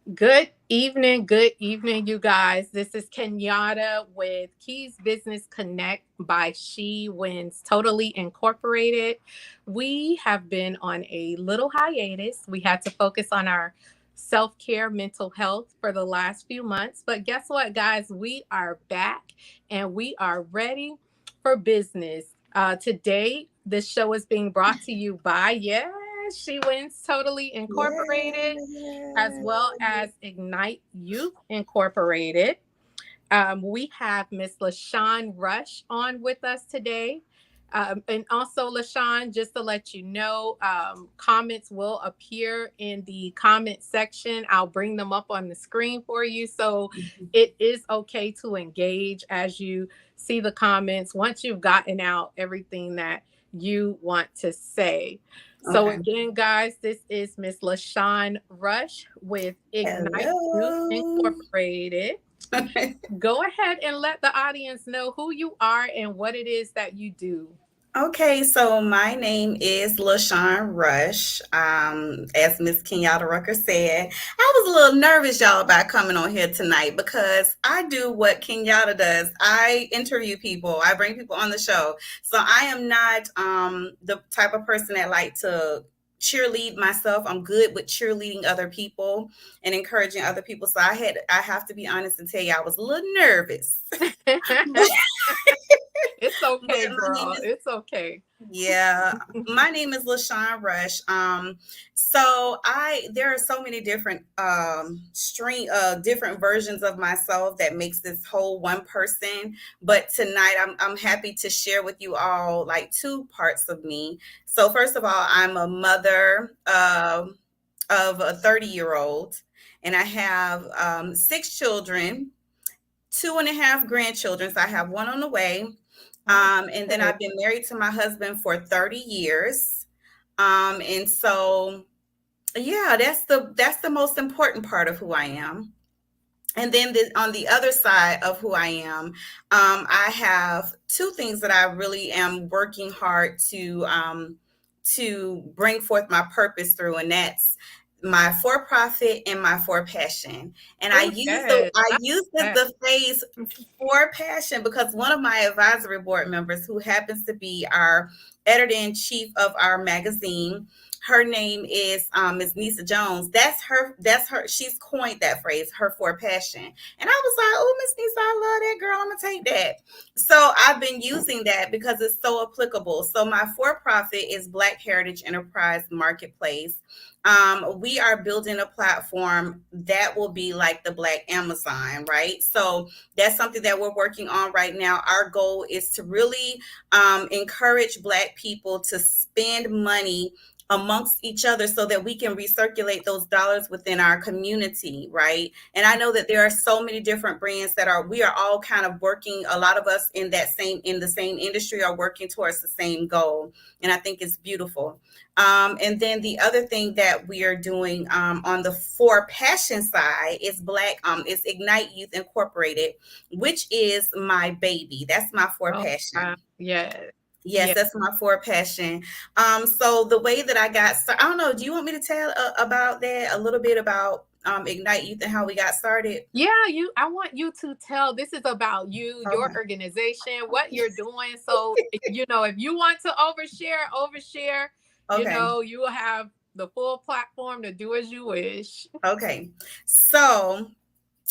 Good evening, you guys. This is Kenyatta with Keys Business Connect by She Wins Totally Incorporated. We have been on a little hiatus. We had to focus on our self care, mental health for the last few months. But guess what, guys? We are back and we are ready for business. Today, this show is being brought to you by, She Wins Totally Incorporated as Yeah. well as Ignite Youth Incorporated. We have Miss Lashawn Rush on with us today. And also, Lashawn, just to let you know, comments will appear in the comment section. I'll bring them up on the screen for you. So it is okay to engage as you see the comments once you've gotten out everything that you want to say. So, Okay. again, guys, this is Miss Lashawn Rush with Ignite Youth Hello. Incorporated. Go ahead and let the audience know who you are and what it is that you do. Okay, so my name is Lashawn Rush. As Miss Kenyatta Rucker said, I was a little nervous, y'all, about coming on here tonight because I do what Kenyatta does. I interview people. I bring people on the show. So I am not the type of person that like to cheerlead myself. I'm good with cheerleading other people and encouraging other people. So I have to be honest and tell you I was a little nervous. It's But okay, my name girl. is It's okay. Yeah, my name is Lashawn Rush. So there are so many different different versions of myself that makes this whole one person. But tonight I'm happy to share with you all like two parts of me. So first of all, I'm a mother of a 30-year-old, and I have six children, two and a half grandchildren. So I have one on the way. Oh, And then good. I've been married to my husband for 30 years. And so yeah, that's the most important part of who I am. And then on the other side of who I am, I have two things that I really am working hard to bring forth my purpose through, and that's my for profit and my for passion. And Oh, yes. I I use like the phrase for passion because one of my advisory board members, who happens to be our editor in chief of our magazine, her name is Ms. Nisa Jones. That's her. That's her. She's coined that phrase, her for passion. And I was like, oh, Miss Nisa, I love that girl. I'm gonna take that. So I've been using that because it's so applicable. So my for profit is Black Heritage Enterprise Marketplace. We are building a platform that will be like the Black Amazon, right? So that's something that we're working on right now. Our goal is to really encourage Black people to spend money amongst each other so that we can recirculate those dollars within our community, right? And I know that there are so many different brands that we are all kind of working, a lot of us in the same industry are working towards the same goal. And I think it's beautiful. And then the other thing that we are doing on the for passion side is Ignite Youth Incorporated, which is my baby. That's my for oh, passion. yes. Yes, Yeah. that's my for passion. So the way that I got started, I don't know. Do you want me to tell about that a little bit about Ignite Youth and how we got started? Yeah, I want you to tell this is about you, your Okay. organization, what you're doing. So, if you want to overshare, Okay. you will have the full platform to do as you wish. Okay. So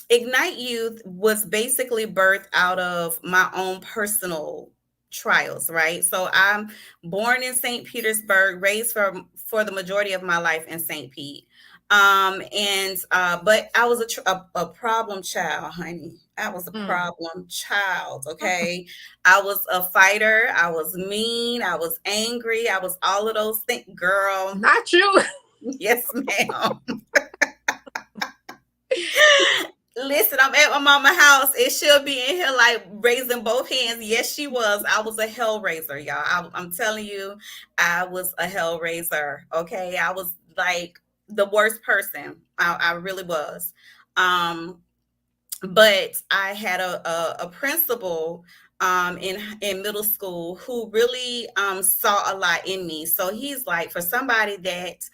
Ignite Youth was basically birthed out of my own personal trials, right? So I'm born in St. Petersburg, raised for the majority of my life in St. Pete. And But I was a problem child, honey. I was a Mm. problem child, okay? I was a fighter. I was mean. I was angry. I was all of those things, girl. Not you. Yes, ma'am. Listen, I'm at my mama house and she'll be in here like raising both hands. Yes, she was. I was a hell raiser, y'all. I'm telling you, I was a hell raiser. Okay. I was like the worst person. I really was. Um, but I had a principal in middle school who really saw a lot in me. So he's like, for somebody that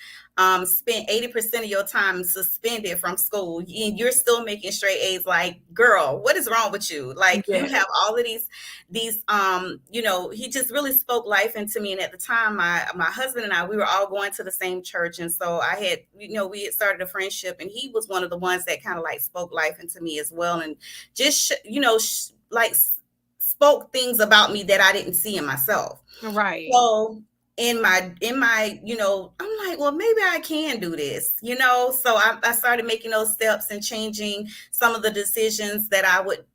spent 80% of your time suspended from school, and you're still making straight A's. Like, girl, what is wrong with you? Like, you Yeah. have all of these he just really spoke life into me. And at the time, my husband and I, we were all going to the same church, and so I had, we had started a friendship, and he was one of the ones that kind of like spoke life into me as well, and just spoke things about me that I didn't see in myself. Right. So in my, I'm like, well, maybe I can do this. So I started making those steps and changing some of the decisions that I would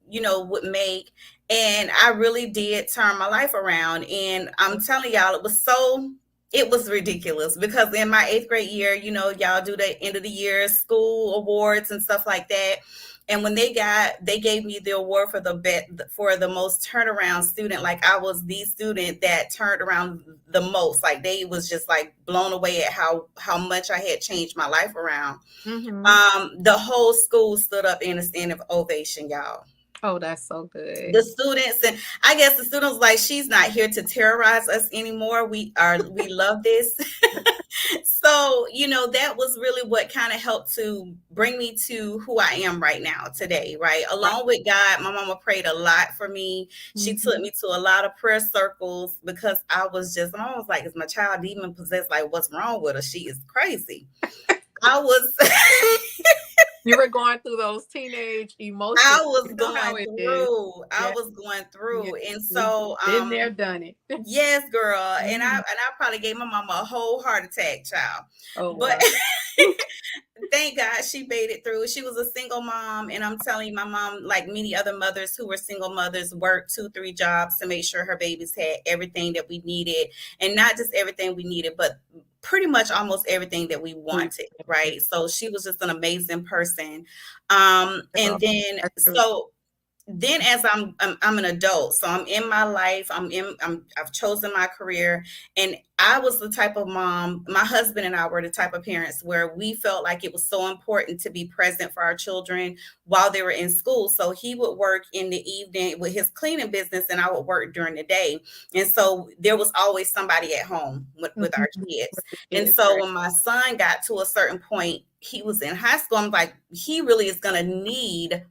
make. And I really did turn my life around. And I'm telling y'all, it was ridiculous, because in my 8th grade year, y'all do the end of the year school awards and stuff like that. And when they gave me the award for the most turnaround student. Like, I was the student that turned around the most. Like, they was just like blown away at how much I had changed my life around. The whole school stood up in a standing ovation, y'all. Oh, that's so good. The students, and I guess the students, like, she's not here to terrorize us anymore. We love this. So, that was really what kind of helped to bring me to who I am right now today, right? Right. Along with God, my mama prayed a lot for me. She took me to a lot of prayer circles, because I was like, is my child demon possessed? Like, what's wrong with her? She is crazy. I was You were going through those teenage emotions. I was You know how going it is. through. I Yeah. was going Yeah. through. And We've so been there, done it. yes, girl. And I Mhm. probably gave my mama a whole heart attack, child. Oh, But wow. thank God she made it through. She was a single mom. And I'm telling you, my mom, like many other mothers who were single mothers, worked 2-3 jobs to make sure her babies had everything that we needed. And not just everything we needed, but pretty much almost everything that we wanted, right? So she was just an amazing person. And Girl, then that's really as I'm an adult, so I'm in my life, I've chosen my career. And I was the type of mom, my husband and I were the type of parents where we felt like it was so important to be present for our children while they were in school. So he would work in the evening with his cleaning business, and I would work during the day. And so there was always somebody at home with our kids. with the And kids, so right? when my son got to a certain point, he was in high school, I'm like, he really is going to need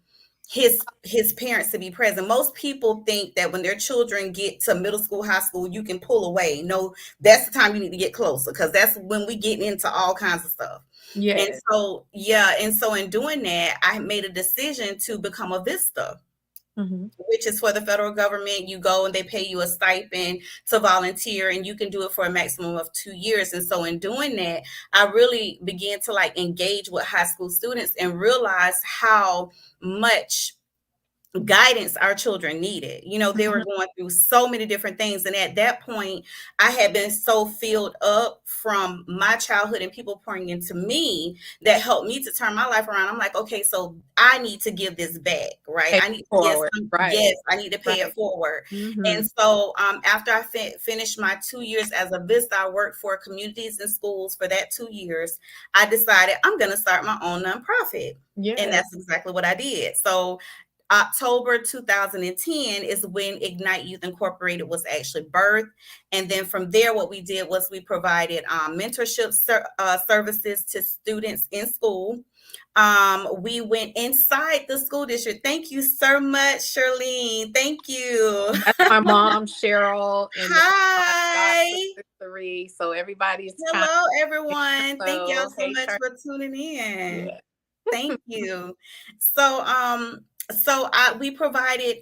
his parents to be present. Most people think that when their children get to middle school, high school, you can pull away. No, that's the time you need to get closer, because that's when we get into all kinds of stuff. And Yes. so, yeah, and so in doing that, I made a decision to become a Vista, which is for the federal government. You go and they pay you a stipend to volunteer, and you can do it for a maximum of 2 years. And so in doing that, I really began to like engage with high school students and realize how much guidance our children needed. They were going through so many different things. And at that point, I had been so filled up from my childhood and people pouring into me that helped me to turn my life around. I'm like, okay, so I need to give this back, right? Pay I need, forward. yes, Right. I need to pay it Right. forward. Mm-hmm. And so after I finished my 2 years as a Vista, I worked for communities and schools for that 2 years. I decided I'm going to start my own nonprofit. And Yes. that's exactly what I did. So October 2010 is when Ignite Youth Incorporated was actually birthed. And then from there, what we did was we provided mentorship services to students in school. We went inside the school district. Thank you so much, Charlene. Thank you. That's my mom, Cheryl, and then my god Hi. sister Three. So everybody's kind Hello, of everyone. Thank y'all so so hey, much Charlie. for tuning in. Yeah. Thank you. So, we provided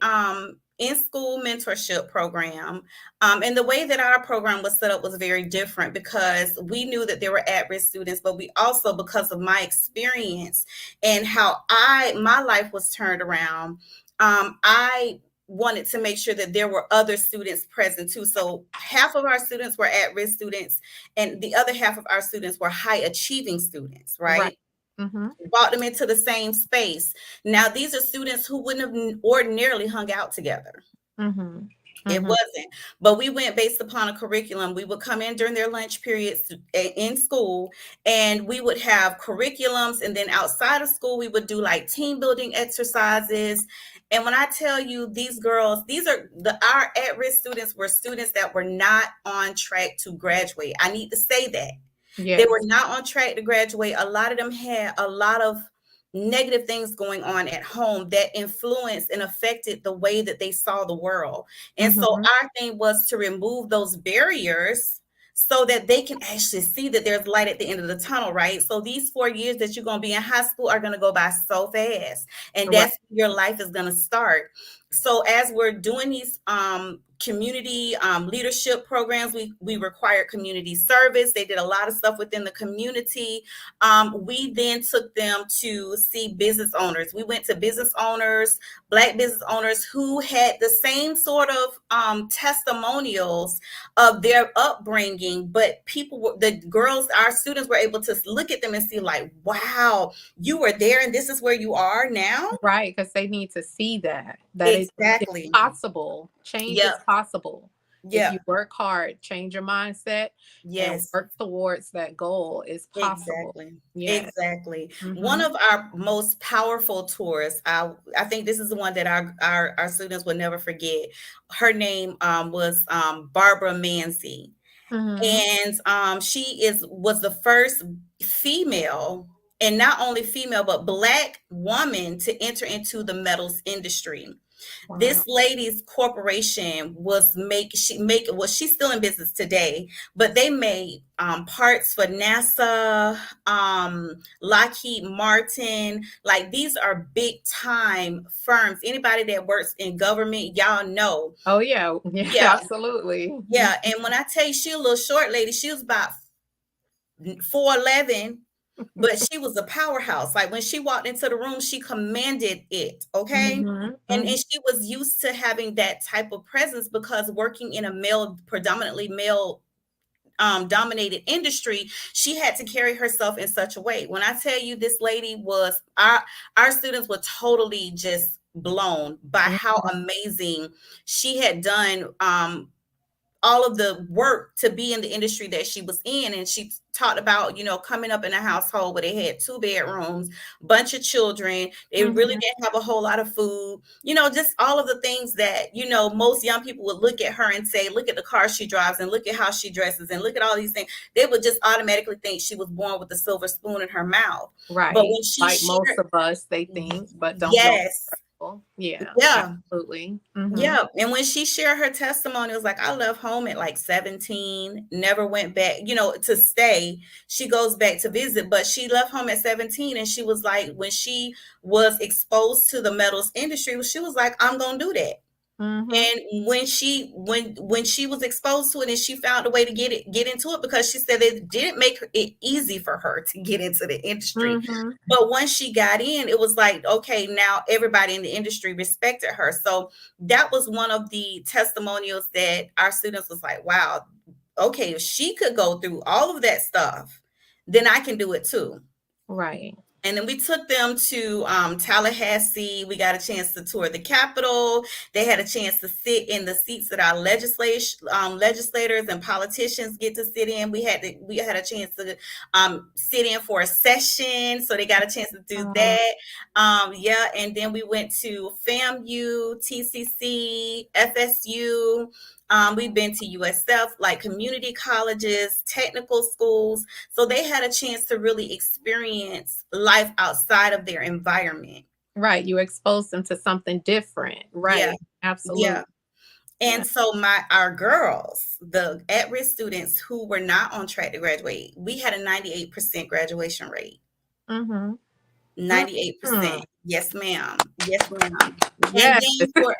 in school mentorship program, and the way that our program was set up was very different, because we knew that there were at-risk students, but we also, because of my experience and how my life was turned around, I wanted to make sure that there were other students present too. So half of our students were at-risk students, and the other half of our students were high achieving students, Right. right? Mm-hmm. Brought them into the same space. Now, these are students who wouldn't have ordinarily hung out together. Mm-hmm. It Mm-hmm. wasn't. But we went based upon a curriculum. We would come in during their lunch periods in school, and we would have curriculums. And then outside of school, we would do like team building exercises. And when I tell you, these girls, our at-risk students were students that were not on track to graduate. I need to say that. They were Yes. not on track to graduate. A lot of them had a lot of negative things going on at home that influenced and affected the way that they saw the world. And so Mm-hmm. our thing was to remove those barriers so that they can actually see that there's light at the end of the tunnel, right? So these 4 years that you're going to be in high school are going to go by so fast, and Right. that's where your life is going to start. So as we're doing these community leadership programs, we required community service. They did a lot of stuff within the community. We then took them to see business owners. We went to business owners, Black business owners who had the same sort of testimonials of their upbringing, but the girls, our students were able to look at them and see like, wow, you were there and this is where you are now. Right, because they need to see that it's Exactly. possible. Change is Yep. possible. If you Yep. work hard, change your mindset, and Yes. work towards that goal, is possible. Exactly. Yeah. Exactly. One Mm-hmm. of our most powerful tours, I think this is the one that our students will never forget. Her name was Barbara Manzi. Mm-hmm. And was the first female, and not only female, but Black woman to enter into the metals industry. This Wow. lady's corporation she's still in business today, but they made parts for NASA, Lockheed Martin. Like, these are big time firms. Anybody that works in government, y'all know. Oh yeah. Yeah. Yeah, Absolutely. yeah. And when I tell you, she a little short lady, she was about 4'11", but she was a powerhouse. Like, when she walked into the room, she commanded it. Okay. Mm-hmm. And Mm-hmm. she was used to having that type of presence because working in a predominantly male dominated industry, she had to carry herself in such a way. When I tell you, this lady was our students were totally just blown by how amazing she had done all of the work to be in the industry that she was in. And she talked about, coming up in a household where they had 2 bedrooms, bunch of children. They really Mm-hmm. didn't have a whole lot of food, just all of the things that, most young people would look at her and say, look at the car she drives and look at how she dresses and look at all these things. They would just automatically think she was born with a silver spoon in her mouth. But Right. when she Like most shared, of us, they think, but don't know. yes, Yeah. yeah. Absolutely. Mm-hmm. Yeah, and when she shared her testimony, it was like, I left home at like 17, never went back, to stay. She goes back to visit, but she left home at 17, and she was like, when she was exposed to the metals industry, she was like, I'm gonna do that. Mm-hmm. And when she was exposed to it, and she found a way to get into it, because she said it didn't make it easy for her to get into the industry. Mm-hmm. But once she got in, it was like, okay, now everybody in the industry respected her. So that was one of the testimonials that our students was like, wow, okay, if she could go through all of that stuff, then I can do it too. Right. And then we took them to Tallahassee. We got a chance to tour the Capitol. They had a chance to sit in the seats that our legislators and politicians get to sit in. We had a chance to sit in for a session, so they got a chance to do Um, that. Yeah, and then we went to FAMU, TCC, FSU. We've been to USF, like community colleges, technical schools. So they had a chance to really experience life outside of their environment. right. You expose them to something different. Yeah, Right. Absolutely. yeah. Yeah. And so our girls, the at-risk students who were not on track to graduate, we had a 98% graduation rate. Mm-hmm. 98%. Yes, ma'am. Yes, ma'am. And Yes. then for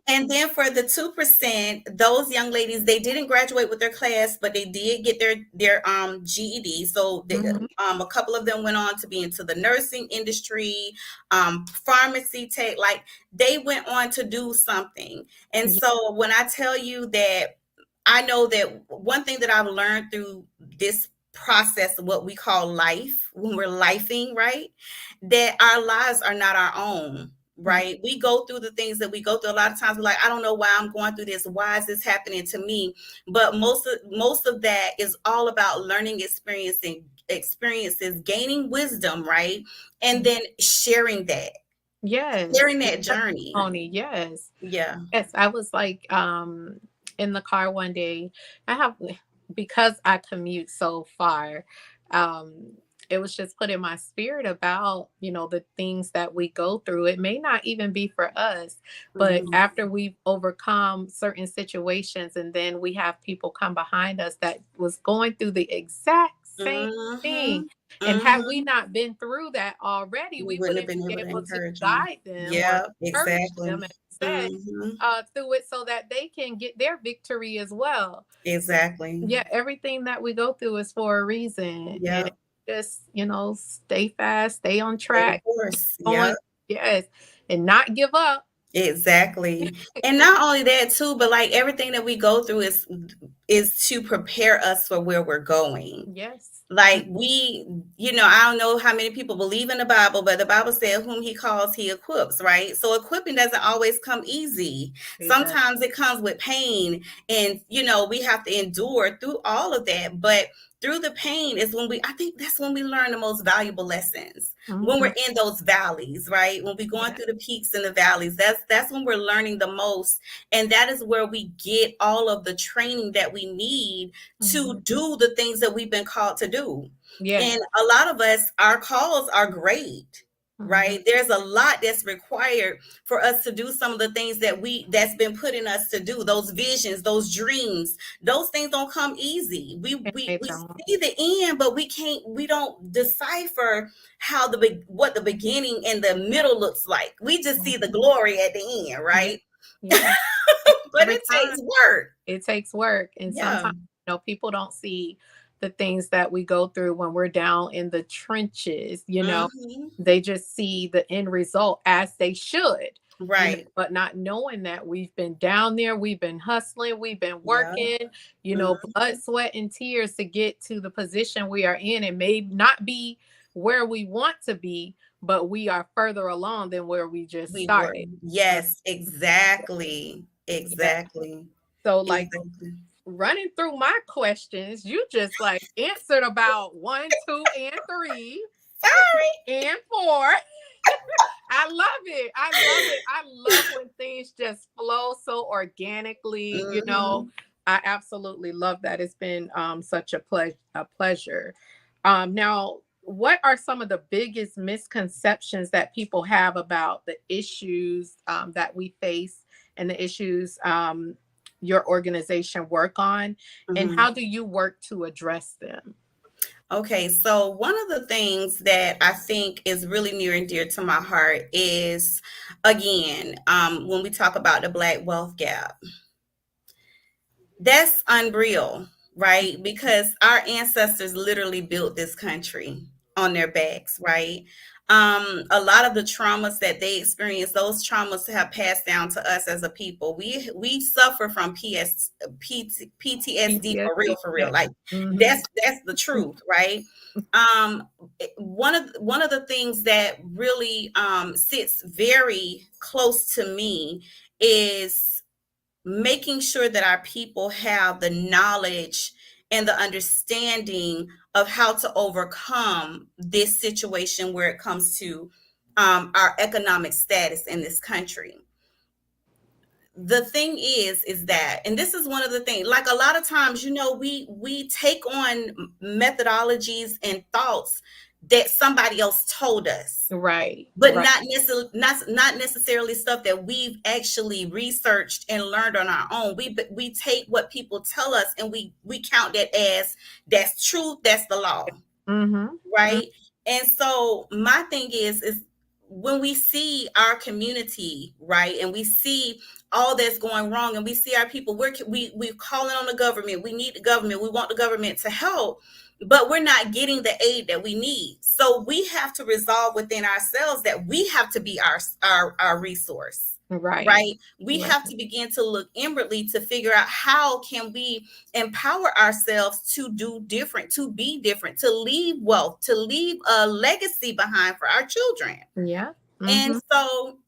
and then for the 2%, those young ladies, they didn't graduate with their class, but they did get their GED. So Mhm. a couple of them went on to be into the nursing industry, pharmacy tech, like they went on to do something. And Yeah. so when I tell you that, I know that one thing that I've learned through this process of what we call life, when we're lifing, right, that our lives are not our own, right? We go through the things that we go through. A lot of times we're like, I don't know why I'm going through this. Why is this happening to me? But most of that is all about learning experiences, gaining wisdom, right? And then Yes. sharing Your that journey. testimony. Yes. Yeah. Yes. I was like in the car one day. I have because I commute so far, um, it was just put in my spirit about, the things that we go through. It may not even be for us, but Mhm. after we've overcome certain situations and then we have people come behind us that was going through the exact same thing. Mhm. And had we Mhm. not been through that already, We we wouldn't have wouldn't been be able to able to encourage them. guide them or Yeah, encourage exactly. them, as you said, Mhm. through it so that they can get their victory as well. Exactly. Yeah, everything that we go through is for a reason. And Yep. just, stay fast, stay on Stay the track, course. going, Yep. yes, and not give up. Exactly. And not only that too, but like everything that we go through is to prepare us for where we're going. Yes. Like I don't know how many people believe in the Bible, but the Bible said whom he calls he equips, right? So equipping doesn't always come easy. It does. Sometimes it comes with pain, and we have to endure through all of that. But through the pain is when I think that's when we learn the most valuable lessons. When Mhm. we're in those valleys, right? When we're going Yeah. through the peaks and the valleys, that's when we're learning the most. And that is where we get all of the training that we need to Mhm. do the things that we've been called to do. Yeah. And a lot of us, our calls are great, Mhm. right? There's a lot that's required for us to do some of the things that's been put in us to do. Those visions, those dreams, those things don't come easy. We And we they we don't. see the end, but we don't decipher what the beginning and the middle looks like. We just see the Mhm. glory at the end, Yeah. right? Yeah. But Every it time. takes work. It takes work. And Yeah. sometimes, people don't see the things that we go through when we're down in the trenches. Hmm. They just see the end result as they should, Right. but not knowing that we've been down there, we've been hustling, we've been Yeah. working, blood, sweat, and tears to get to the position we are in. It may not be where we want to be, but we are further along than where we just We were. started. So, Yes, exactly. yeah. Exactly. So, like, Exactly. running through my questions, you just like answered about one, two, and three, Sorry. and four. I love it. I love it. I love when things just flow so organically. Hmm. I absolutely love that. It's been such a pleasure. Now, what are some of the biggest misconceptions that people have about the issues that we face and the issues your organization work on, and Hmm. how do you work to address them? Okay, so one of the things that I think is really near and dear to my heart is, again, when we talk about the Black wealth gap. That's unreal, right? Because our ancestors literally built this country on their backs, right? A lot of the traumas that they experienced, those traumas have passed down to us as a people. We suffer from PTSD for real, PTSD. for real. Yeah. Like Hmm. that's the truth, right? One of the things that really sits very close to me is making sure that our people have the knowledge and the understanding of how to overcome this situation where it comes to our economic status in this country. The thing is that, and this is one of the things, like a lot of times, we take on methodologies and thoughts that somebody else told us, Right. but Right. not necessarily stuff that we've actually researched and learned on our own. We take what people tell us and we count that as that's truth, that's the law, Hmm. right? And so my thing is when we see our community, right, and we see all that's going wrong, and we see our people, we're calling on the government. We need the government. We want the government to help, but we're not getting the aid that we need. So we have to resolve within ourselves that we have to be our resource, Right. right? We Right. have to begin to look inwardly to figure out how can we empower ourselves to do different, to be different, to leave wealth, to leave a legacy behind for our children. Yeah. And Hmm. so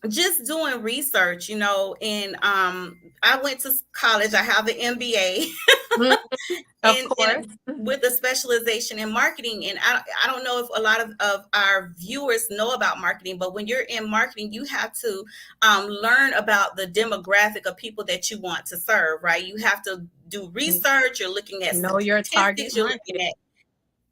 just doing research, and I went to college. I have an MBA. Mhm. Of course. And with a specialization in marketing. And I don't know if a lot of our viewers know about marketing, but when you're in marketing, you have to learn about the demographic of people that you want to serve, right? You have to do research. You're looking at Know your target statistics. You're market. looking at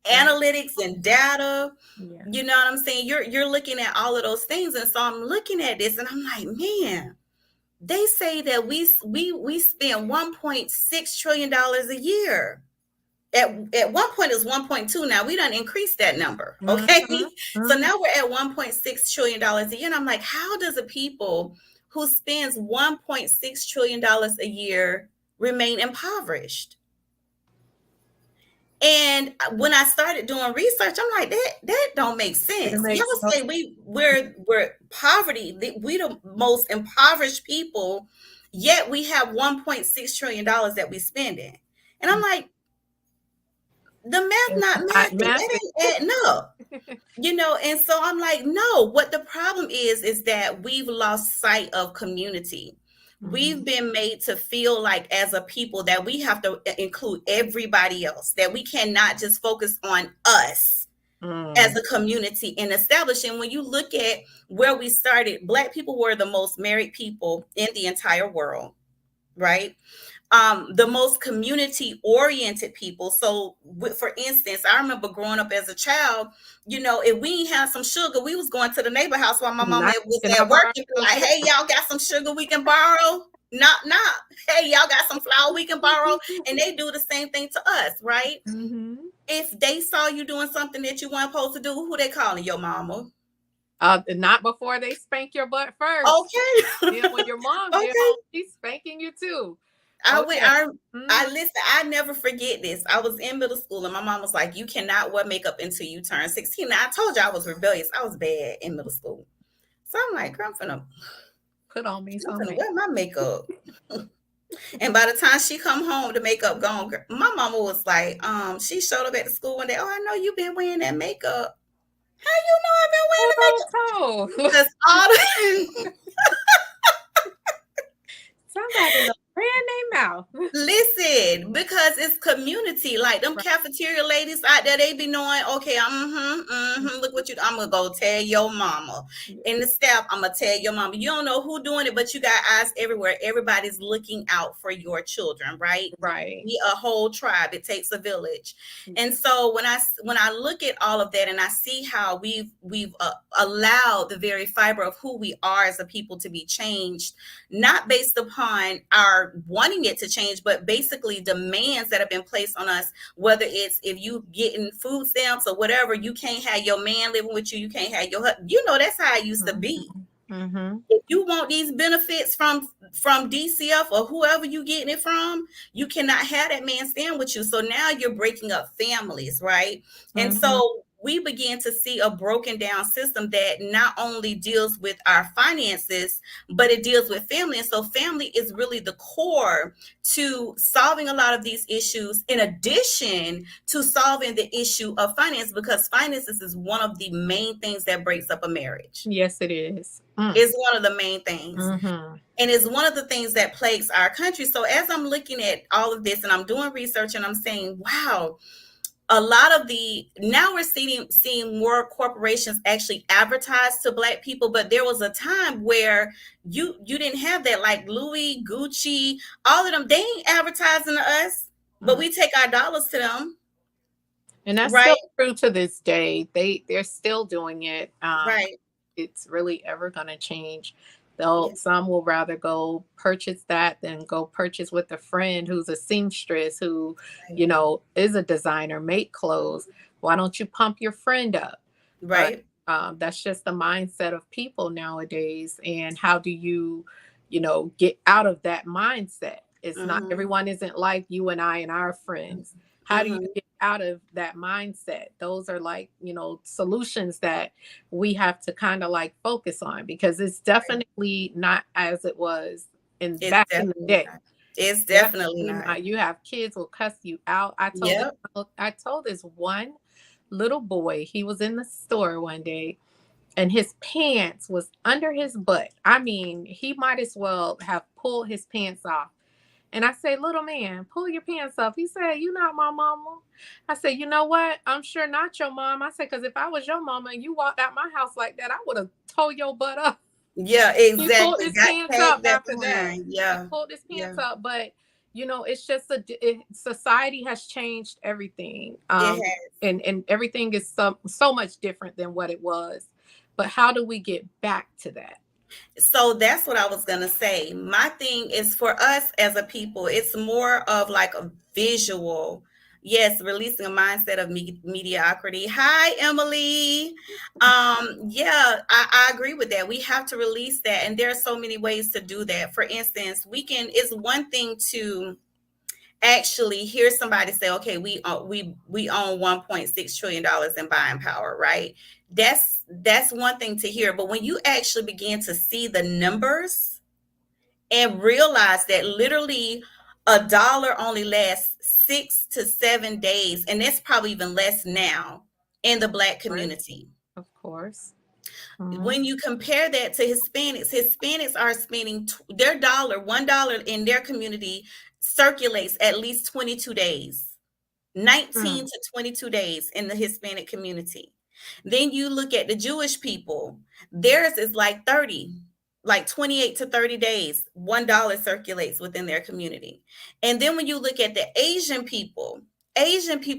Right. analytics and data. Yeah. You know what I'm saying? You're looking at all of those things. And so I'm looking at this and I'm like, man, they say that we spend $1.6 trillion a year. At one point it was 1.2. Now we done increased that number. Okay. Mhm. So Mhm. now we're at $1.6 trillion a year. And I'm like, how does a people who spends $1.6 trillion a year remain impoverished? And when I started doing research, I'm like, that don't make It sense. Y'all makes no say we're poverty, we the most impoverised people, yet we have $1.6 trillion that we spending. And I'm like, the math it's not not mathing. math. That ain't adding up. And so I'm like, no, what the problem is that we've lost sight of community. We've Mhm. been made to feel like as a people that we have to include everybody else, that we cannot just focus on us as Mm. a community and establishing. When you look at where we started, Black people were the most married people in the entire world, right? The most community oriented people. So, for instance, I remember growing up as a child, if we ain't had some sugar, we was going to the neighbor house while my mama Not was can I at work borrow and be some like, hey, y'all got some sugar we can borrow? Not. Hey, y'all got some flour we can borrow? And they do the same thing to us, right? Mhm. If they saw you doing something that you weren't supposed to do, who they calling? Your mama. Not before they spank your butt first. Okay. Then when your mom get Okay. home, she's spanking you too. I went. Okay. Mhm. I listen. I never forget this. I was in middle school, and my mom was like, "You cannot wear makeup until you turn 16." Now, I told you I was rebellious. I was bad in middle school, so I'm like, "Girl, Put on me I'm some finna makeup. wear my makeup." And by the time she come home, the makeup gone. My mama was like, she showed up at the school one day. Oh, I know you been wearing that makeup. How you know I've been wearing the makeup? Oh, so Because all the somebody done ran their mouth. Listen, because it's community. Like them Right. cafeteria ladies out there, they be knowing, okay, look what you, I'm gonna go tell your mama. Yeah. In the staff, I'm gonna tell your mama. You don't know who doing it, but you got eyes everywhere. Everybody's looking out for your children, right? Right. Be a whole tribe. It takes a village. And Yeah. so when I look at all of that and I see how we've allowed the very fiber of who we are as a people to be changed, not based upon our wanting it to change, but basically demands that have been placed on us, whether it's if you getting food stamps or whatever, you can't have your man living with you, you can't have your husband. That's how it used to be. Mhm. Mhm. If you want these benefits from DCF or whoever you getting it from, you cannot have that man staying with you. So now you're breaking up families, right? And Mhm. so we begin to see a broken down system that not only deals with our finances, but it deals with family. And so family is really the core to solving a lot of these issues, in addition to solving the issue of finance, because finances is one of the main things that breaks up a marriage. Yes, it is. Is one of the main things, Mhm. and is one of the things that plagues our country. So as I'm looking at all of this and I'm doing research and I'm saying, wow, a lot of now we're seeing more corporations actually advertise to Black people, but there was a time where you didn't have that. Like Louis, Gucci, all of them, they ain't advertising to us, but Mm. we take our dollars to them, And that's right? still true to this day. They're still doing it. Right. It's really ever going to change. Yeah. Some will rather go purchase that than go purchase with a friend who's a seamstress who, Right. is a designer, make clothes. Why don't you pump your friend up? But Right. that's just the mindset of people nowadays. And how do you, get out of that mindset? It's not Mm-hmm. everyone isn't like you and I and our friends. How do you Mm-hmm. get out of that mindset? Those are like, solutions that we have to kind of like focus on, because it's Right. definitely not as it was in It's back in the definitely day. not. It's definitely Definitely not. not. You have kids will cuss you out. Yep. I told this one little boy, he was in the store one day and his pants was under his butt. I mean, he might as well have pulled his pants off. And I say, little man, pull your pants up. He said, you not my mama. I said, you know what? I'm sure not your mom. I said, because if I was your mama and you walked out my house like that, I would have tore your butt up. Yeah, He pulled exactly. his Got pants up tagged at after the that. line. He Yeah, pulled his yeah, pants up, but it's just society has changed everything, it has. and everything is so much different than what it was. But how do we get back to that? So that's what I was going to say. My thing is for us as a people, it's more of like a visual. Yes, releasing a mindset of mediocrity. Hi, Emily. Yeah, I agree with that. We have to release that. And there are so many ways to do that. For instance, it's one thing to actually hear somebody say, okay, we own $1.6 trillion in buying power, right? That's one thing to hear. But when you actually begin to see the numbers and realize that literally a dollar only lasts 6 to 7 days, and that's probably even less now in the Black community. Of course. Mm-hmm. When you compare that to Hispanics are spending their $1 in their community circulates at least 22 days, 19 to 22 days in the Hispanic community. Then you look at the Jewish people, theirs is like 30, like 28 to 30 days, $1 circulates within their community. And then when you look at the Asian people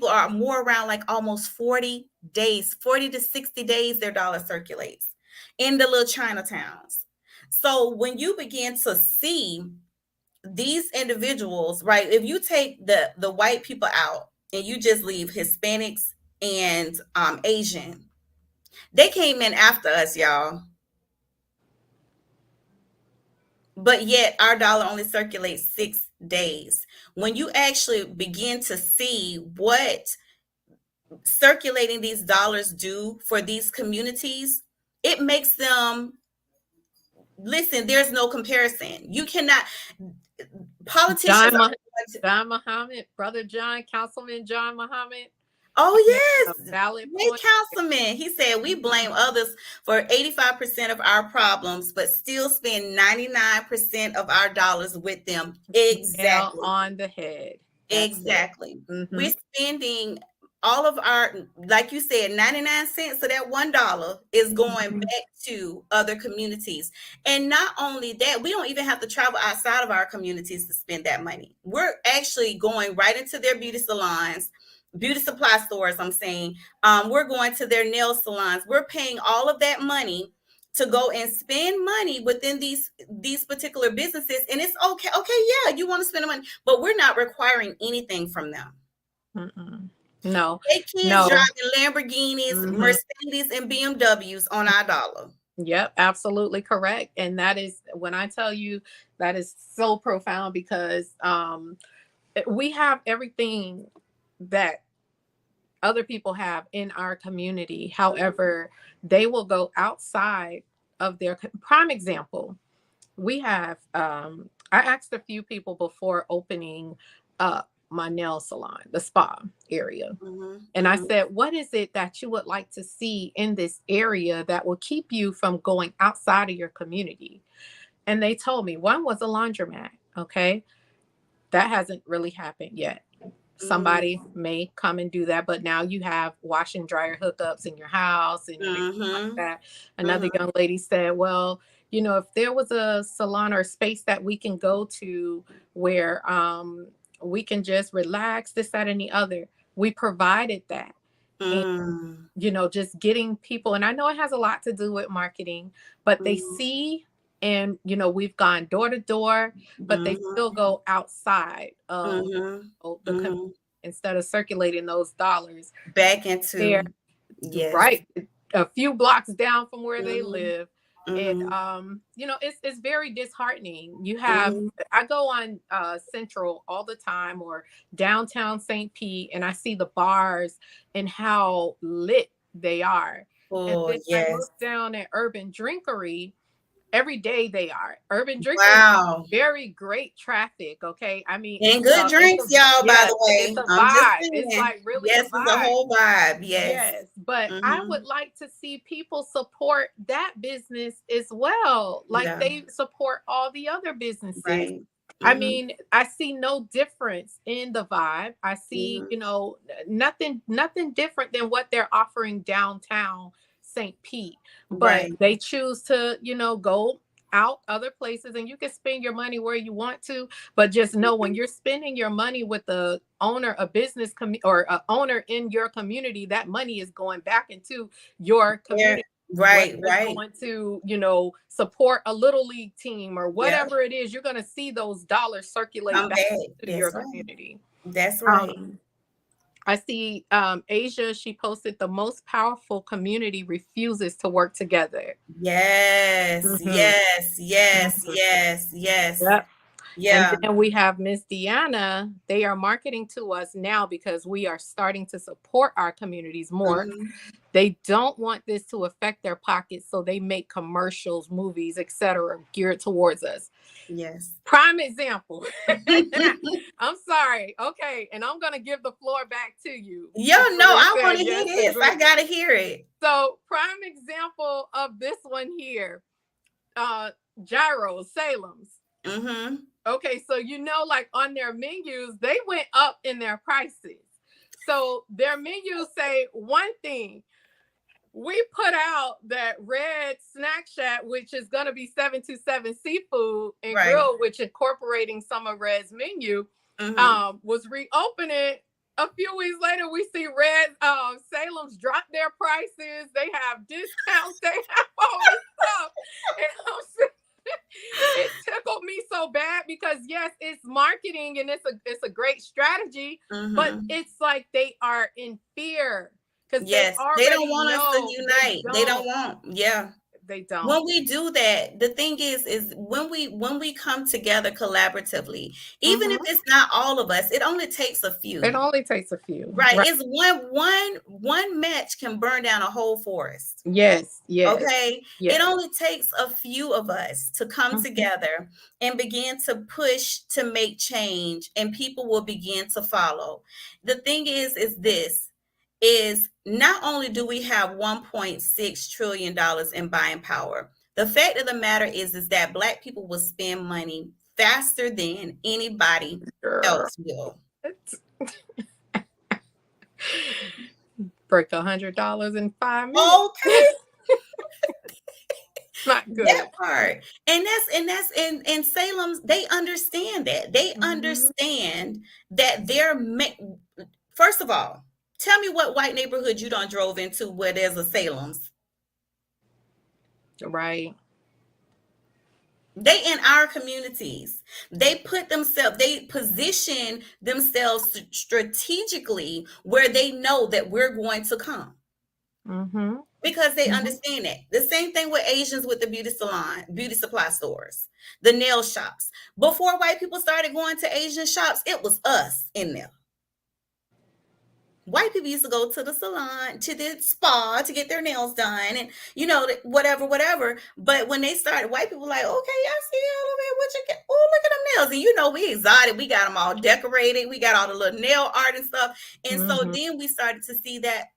are more around like almost 40 days, 40 to 60 days, their dollar circulates in the little Chinatowns. So when you begin to see these individuals, right, if you take the white people out and you just leave Hispanics and Asian, they came in after us, y'all. But yet our dollar only circulates 6 days. When you actually begin to see what circulating these dollars do for these communities, it makes them listen. There's no comparison. You cannot. Politicians John Muhammad, brother John, Councilman John Muhammad. Oh yes, valid point. Councilman. He said we blame others for 85% of our problems, but still spend 99% of our dollars with them. Exactly. Nail on the head. That's exactly. Mm-hmm. We're spending all of our, like you said, 99 cents of that $1 is going back to other communities. And not only that, we don't even have to travel outside of our communities to spend that money. We're actually going right into their beauty salons, beauty supply stores. I'm saying we're going to their nail salons. We're paying all of that money to go and spend money within these particular businesses. And it's okay. Yeah, you want to spend the money, but we're not requiring anything from them. No. They kids driving Lamborghinis, Mercedes, and BMWs on our dollar. Yep, absolutely correct. And that is, when I tell you, that is so profound, because we have everything that other people have in our community. However, they will go outside of their prime example. We have, I asked a few people before opening up my nail salon, the spa area. And I said, what is it that you would like to see in this area that will keep you from going outside of your community? And they told me one was a laundromat. Okay. That hasn't really happened yet. Somebody may come and do that, but now you have wash and dryer hookups in your house and like that. Another young lady said, well, if there was a salon or space that we can go to where we can just relax, this, that, and the other, we provided that. And, just getting people, and I know it has a lot to do with marketing, but they see, and we've gone door to door, but they still go outside of the community instead of circulating those dollars back into there, right a few blocks down from where they live. And it's very disheartening. You have I go on Central all the time, or downtown St. Pete, and I see the bars and how lit they are. And then I look down at Urban Drinkery, every day they are. Urban Drinkers, Wow. very great traffic. Okay. I mean, And good it's drinks, a, y'all, by yes, the it's way. a I'm just vibe. It's saying. like really a Yes, it's a vibe. whole vibe. Yes. Yes, but I Mm-hmm. would like to see people support that business as well. Like Yeah. they support all the other businesses. Right. I Mm-hmm. mean, I see no difference in the vibe. I see, Mm-hmm. nothing different than what they're offering downtown St. Pete. But Right. they choose to, go out other places, and you can spend your money where you want to, but just know when you're spending your money with the owner, a business or a owner in your community, that money is going back into your Yeah. community, whether Right. it's Right. going to, support a little league team or Yeah. whatever it is, you're going to see those dollars circulate I'm back back. to your That's right. community. That's right. Um, I see Asia, she posted the most powerful community refuses to work together. Yes. Mhm, Yes. Yes. mhm. Yes. Yes. Yep. And Yeah. then we have Miss Deanna. They are marketing to us now because we are starting to support our communities more. Mm-hmm. They don't want this to affect their pockets, so they make commercials, movies, etc., geared towards us. Yes. Prime example. I'm sorry. Okay, and I'm gonna give the floor back to you Yo, before no, they I say want to hear yes. this. I gotta hear it. So, prime example of this one here, gyros, Salem's. Mm-hmm. Okay, so like on their menus, they went up in their prices. So their menus say one thing. We put out that Red Snack Shack, which is going to be 727 Seafood and Right. Grill, which incorporating some of Red's menu, Mm-hmm. was reopening. A few weeks later, we see Red Salem's drop their prices. They have discounts. They have all this stuff. And it tickled me so bad because yes, it's marketing and it's a great strategy, but Mm-hmm. it's like they are in fear because they Yes. They don't already want us to know they unite. They don't don't. want, yeah. They don't. When we do that, the thing is when we come together collaboratively, even if Mm-hmm. it's not all of us, it only takes a It few. only takes a few. Right. Right. It's one match can burn down a whole forest. Yes. Yes. Okay. It Yes. only takes a few of us to come Mm-hmm. together and begin to push to make change, and people will begin to follow. The thing is this is not only do we have $1.6 trillion in buying power, the fact of the matter is that Black people will spend money faster than anybody Girl. else will. Break $100 in 5 minutes. Okay. Not That good. part. And Salem's, they understand that. They Mm-hmm. understand that first of all, tell me what white neighborhood you don't drove into where there's a Salem's. Right. They in our communities. They position themselves strategically where they know that we're going to come. Mm-hmm. Because they Mm-hmm. understand that. The same thing with Asians with the beauty supply stores, the nail shops. Before white people started going to Asian shops, it was us in there. White people used to go to the salon, to the spa to get their nails done, and whatever. But when they started, white people were like, okay, I see all of it. What you get? Oh, look at them nails. And we exotic. We got them all decorated. We got all the little nail art and stuff. And so Mm-hmm. then we started to see that,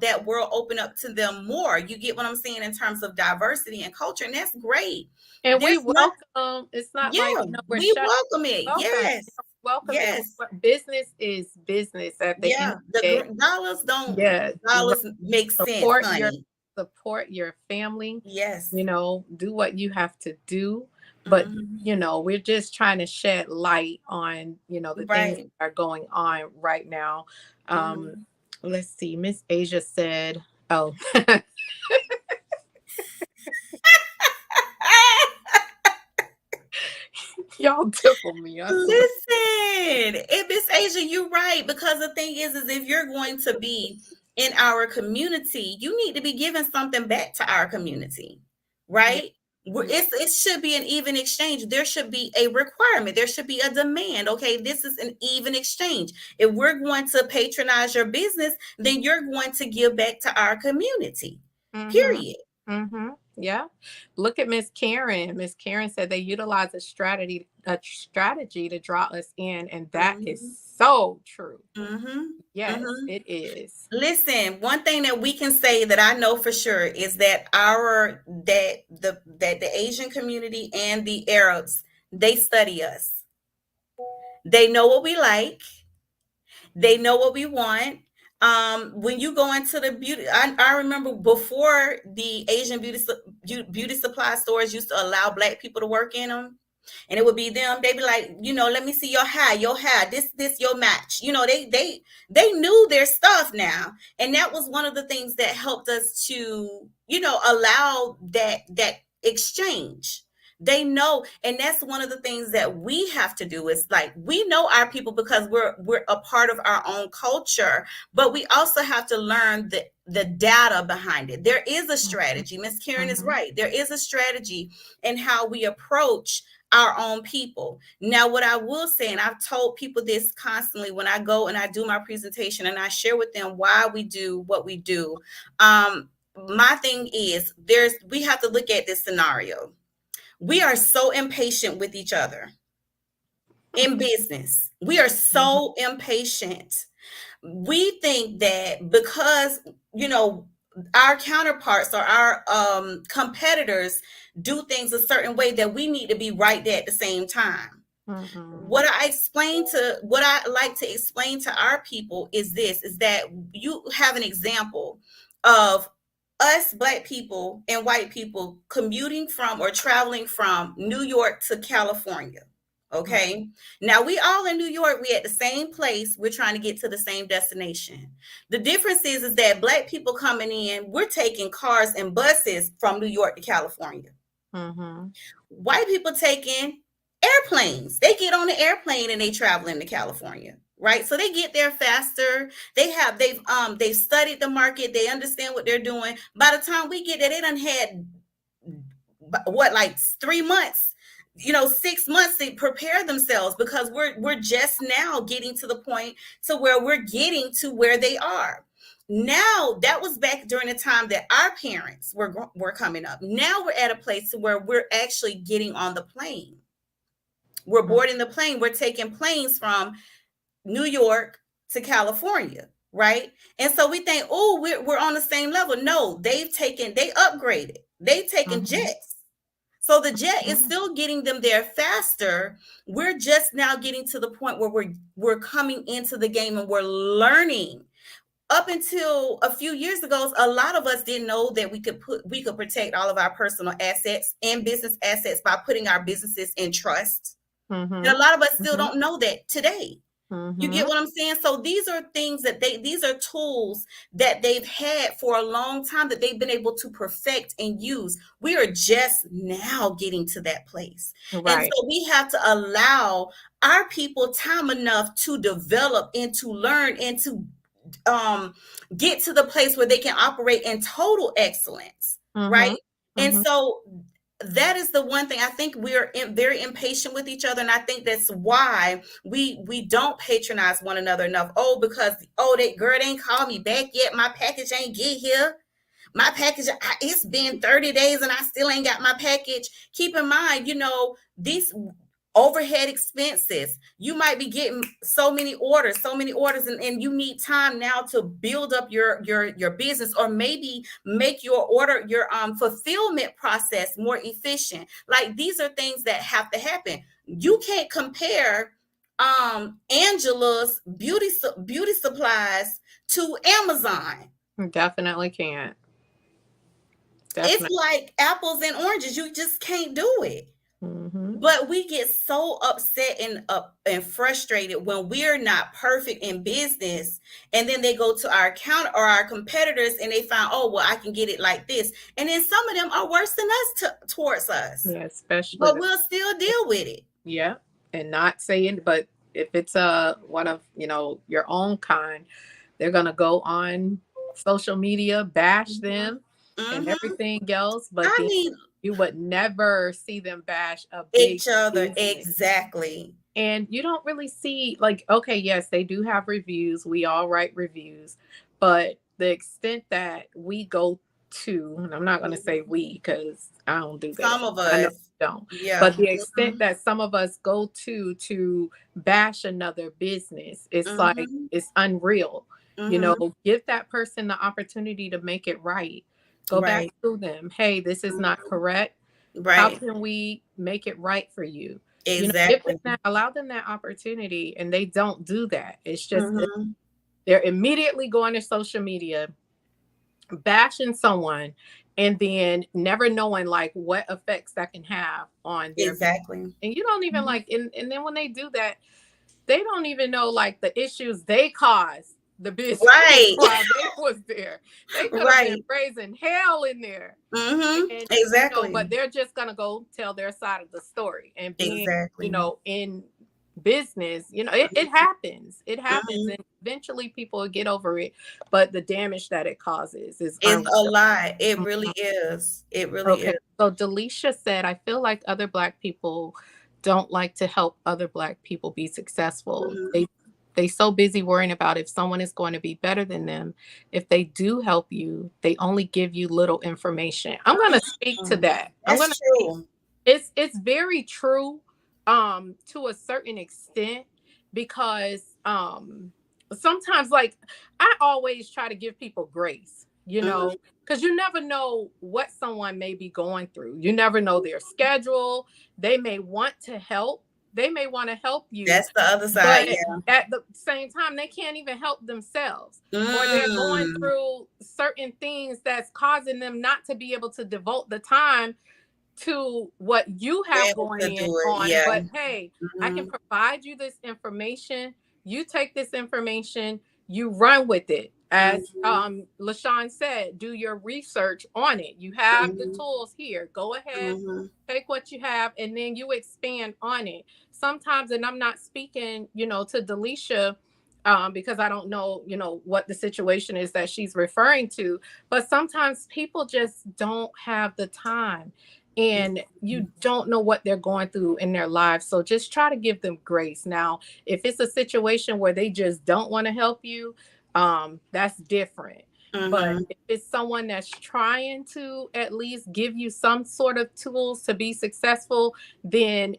that world open up to them more. You get what I'm saying in terms of diversity and culture, and that's great. And we There's not, welcome. It's not like, yeah, we're we shut. welcome it. Welcome. Yes, Welcome it. yes. Business is business at the end Yeah, of the day. the dollars don't Yeah. dollars make sense, Support your honey. support your family. Yes. Do what you have to do. But Mhm. we're just trying to shed light on, the things that Right. are going on right now. Mhm. Let's see. Miss Asia said, oh, y'all tickle me. I swear. Listen, if it's Asia, you're right. Because the thing is if you're going to be in our community, you need to be giving something back to our community, Yeah. right? Yeah. It should be an even exchange. There should be a requirement. There should be a demand. Okay, this is an even exchange. If we're going to patronize your business, then you're going to give back to our community. Mm-hmm. Period. Mm-hmm. Yeah. Look at Miss Karen. Miss Karen said they utilize a strategy to draw us in, and that is Mhm. so true. Mhm. Yes, Mhm. it is. Listen, one thing that we can say that I know for sure is that the Asian community and the Arabs, they study us. They know what we like. They know what we want. When you go into the beauty, I remember before the Asian beauty supply stores used to allow Black people to work in them, and it would be them. They'd be like, let me see your hair, this your match. They knew their stuff now, and that was one of the things that helped us to allow that exchange. They know, and that's one of the things that we have to do is like we know our people because we're a part of our own culture, but we also have to learn the data behind it. There is a Mhm. strategy. Miss Karen is Mhm. right. There is a strategy in how we approach our own people. Now, what I will say, and I've told people this constantly when I go and I do my presentation and I share with them why we do what we do. My thing is we have to look at this scenario. We are so impatient with each other in business. We are Mhm. so impatient. We think that because, you know, our counterparts or our competitors do things a certain way that we need to be right there at the same time. Mhm. What I like to explain to our people is that you have an example of us Black people and white people commuting from or traveling from New York to California. Okay. Now we all in New York, we at the same place, we're trying to get to the same destination. The difference is that Black people coming in, we're taking cars and buses from New York to California. Mhm. White people taking airplanes. They get on the airplane and they travel into California, right? So they get there faster. They've studied the market. They understand what they're doing. By the time we get there, they done had what, like 3 months, 6 months to prepare themselves, because we're just now getting to the point to where we're getting to where they are. Now that was back during the time that our parents were coming up. Now we're at a place to where we're actually getting on the plane. We're Mhm. boarding the plane. We're taking planes from New York to California, right? And so we think, oh, we're on the same level. No, they upgraded. They've taken Mhm. jets. So the jet is Mhm. still getting them there faster. We're just now getting to the point where we're coming into the game and we're learning. Up until a few years ago, a lot of us didn't know that we could protect all of our personal assets and business assets by putting our businesses in trust. And a Mhm. lot of us still Mhm. don't know that today. You get Mhm. what I'm saying? So these are things these are tools that they've had for a long time that they've been able to perfect and use. We are just now getting to that place. And Right. so we have to allow our people time enough to develop and to learn and to um, get to the place where they can operate in total excellence, right? Mhm. And Mhm. so that is the one thing. I think we are very impatient with each other, and I think that's why we don't patronize one another enough. Oh, because that girl ain't called me back yet. My package ain't get here. My package, it's been 30 days and I still ain't got my package. Keep in mind, these overhead expenses. You might be getting so many orders, and you need time now to build up your business, or maybe make your fulfillment process more efficient. Like, these are things that have to happen. You can't compare Angela's beauty supplies to Amazon. Definitely can't. It's Definitely. like apples and oranges. You just can't do it. Mhm. But we get so upset and frustrated when we're not perfect in business, and then they go to our counter or our competitors and they find, oh, well, I can get it like this, and then some of them are worse than us towards us, Yeah, especially but the. we'll still deal with it. Yeah, and not saying, but if it's one of your own kind, they're gonna go on social media, bash them, and Mm-hmm. everything else. But I then mean, you would never see them bash a big each other, business. exactly. And you don't really see, like, okay, yes, they do have reviews. We all write reviews, but the extent that we go to, and I'm not going to say we because I don't do that. Some of I know us, I don't. yeah. But the extent that some of us go to bash another business, it's like, Mm-hmm. it's unreal. You Mm-hmm. know, give that person the opportunity to make it right. Go back Right. to them. Hey, this is not correct. How Right. can we make it right for you? You know, give them Exactly. that, allow them that opportunity, and they don't do that. It's just Mm-hmm. they're immediately going to social media, bashing someone, and then never knowing like what effects that can have on their business. Exactly. And you don't even Mhm. like, and then when they do that, they don't even know like the issues they caused the business Right. while they was there. They could have been Right. raising hell in there. Mm-hmm. And Exactly. but they're just gonna go tell their side of the story. And being, Exactly. in business, it happens. It happens, Mm-hmm. and eventually people will get over it. But the damage that it causes is It's unreal. a lot. It really Mhm. is. It really Okay. is. So Delisha said, I feel like other Black people don't like to help other Black people be successful. Mm-hmm. They so busy worrying about if someone is going to be better than them. If they do help you, they only give you little information. I'm going to speak to that. I'm going That's to speak. true. It's very true, to a certain extent, because sometimes, like, I always try to give people grace, Mm-hmm. because you never know what someone may be going through. You never know their schedule. They may want to help. They may want to help you, That's the other side. but Yeah. at the same time, they can't even help themselves, or they're going Mm. through certain things that's causing them not to be able to devote the time to what you We're have able going to in do it. on. Yeah. But hey, I can Mm-hmm. provide you this information. You take this information, you run with it. As Mm-hmm. Lashawn said, do your research on it. You have the Mm-hmm. tools here. Go ahead, Mm-hmm. take what you have, and then you expand on it. Sometimes, and I'm not speaking, to Delisha, because I don't know, what the situation is that she's referring to. But sometimes people just don't have the time, and you don't know what they're going through in their lives. So just try to give them grace. Now, if it's a situation where they just don't want to help you, that's different. But Mm-hmm. if it's someone that's trying to at least give you some sort of tools to be successful, then,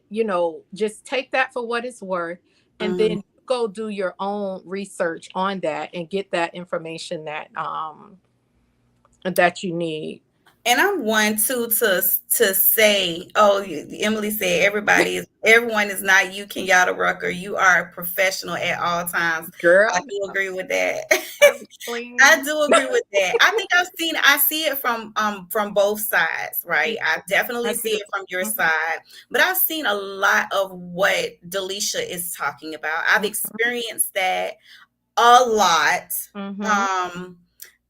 just take that for what it's worth, and Mm-hmm. then go do your own research on that and get that information that you need. And I'm one too to say, oh, Emily said everyone is not you, Kenyatta Rucker. You are a professional at all times. I Girl, do agree with that. I be I clean. do agree with that. I think I see it from both sides, Yeah, right? I definitely I see do. it from your side, but I've seen a lot of what Delisha is talking about. I've experienced that a lot. Mm-hmm. Um,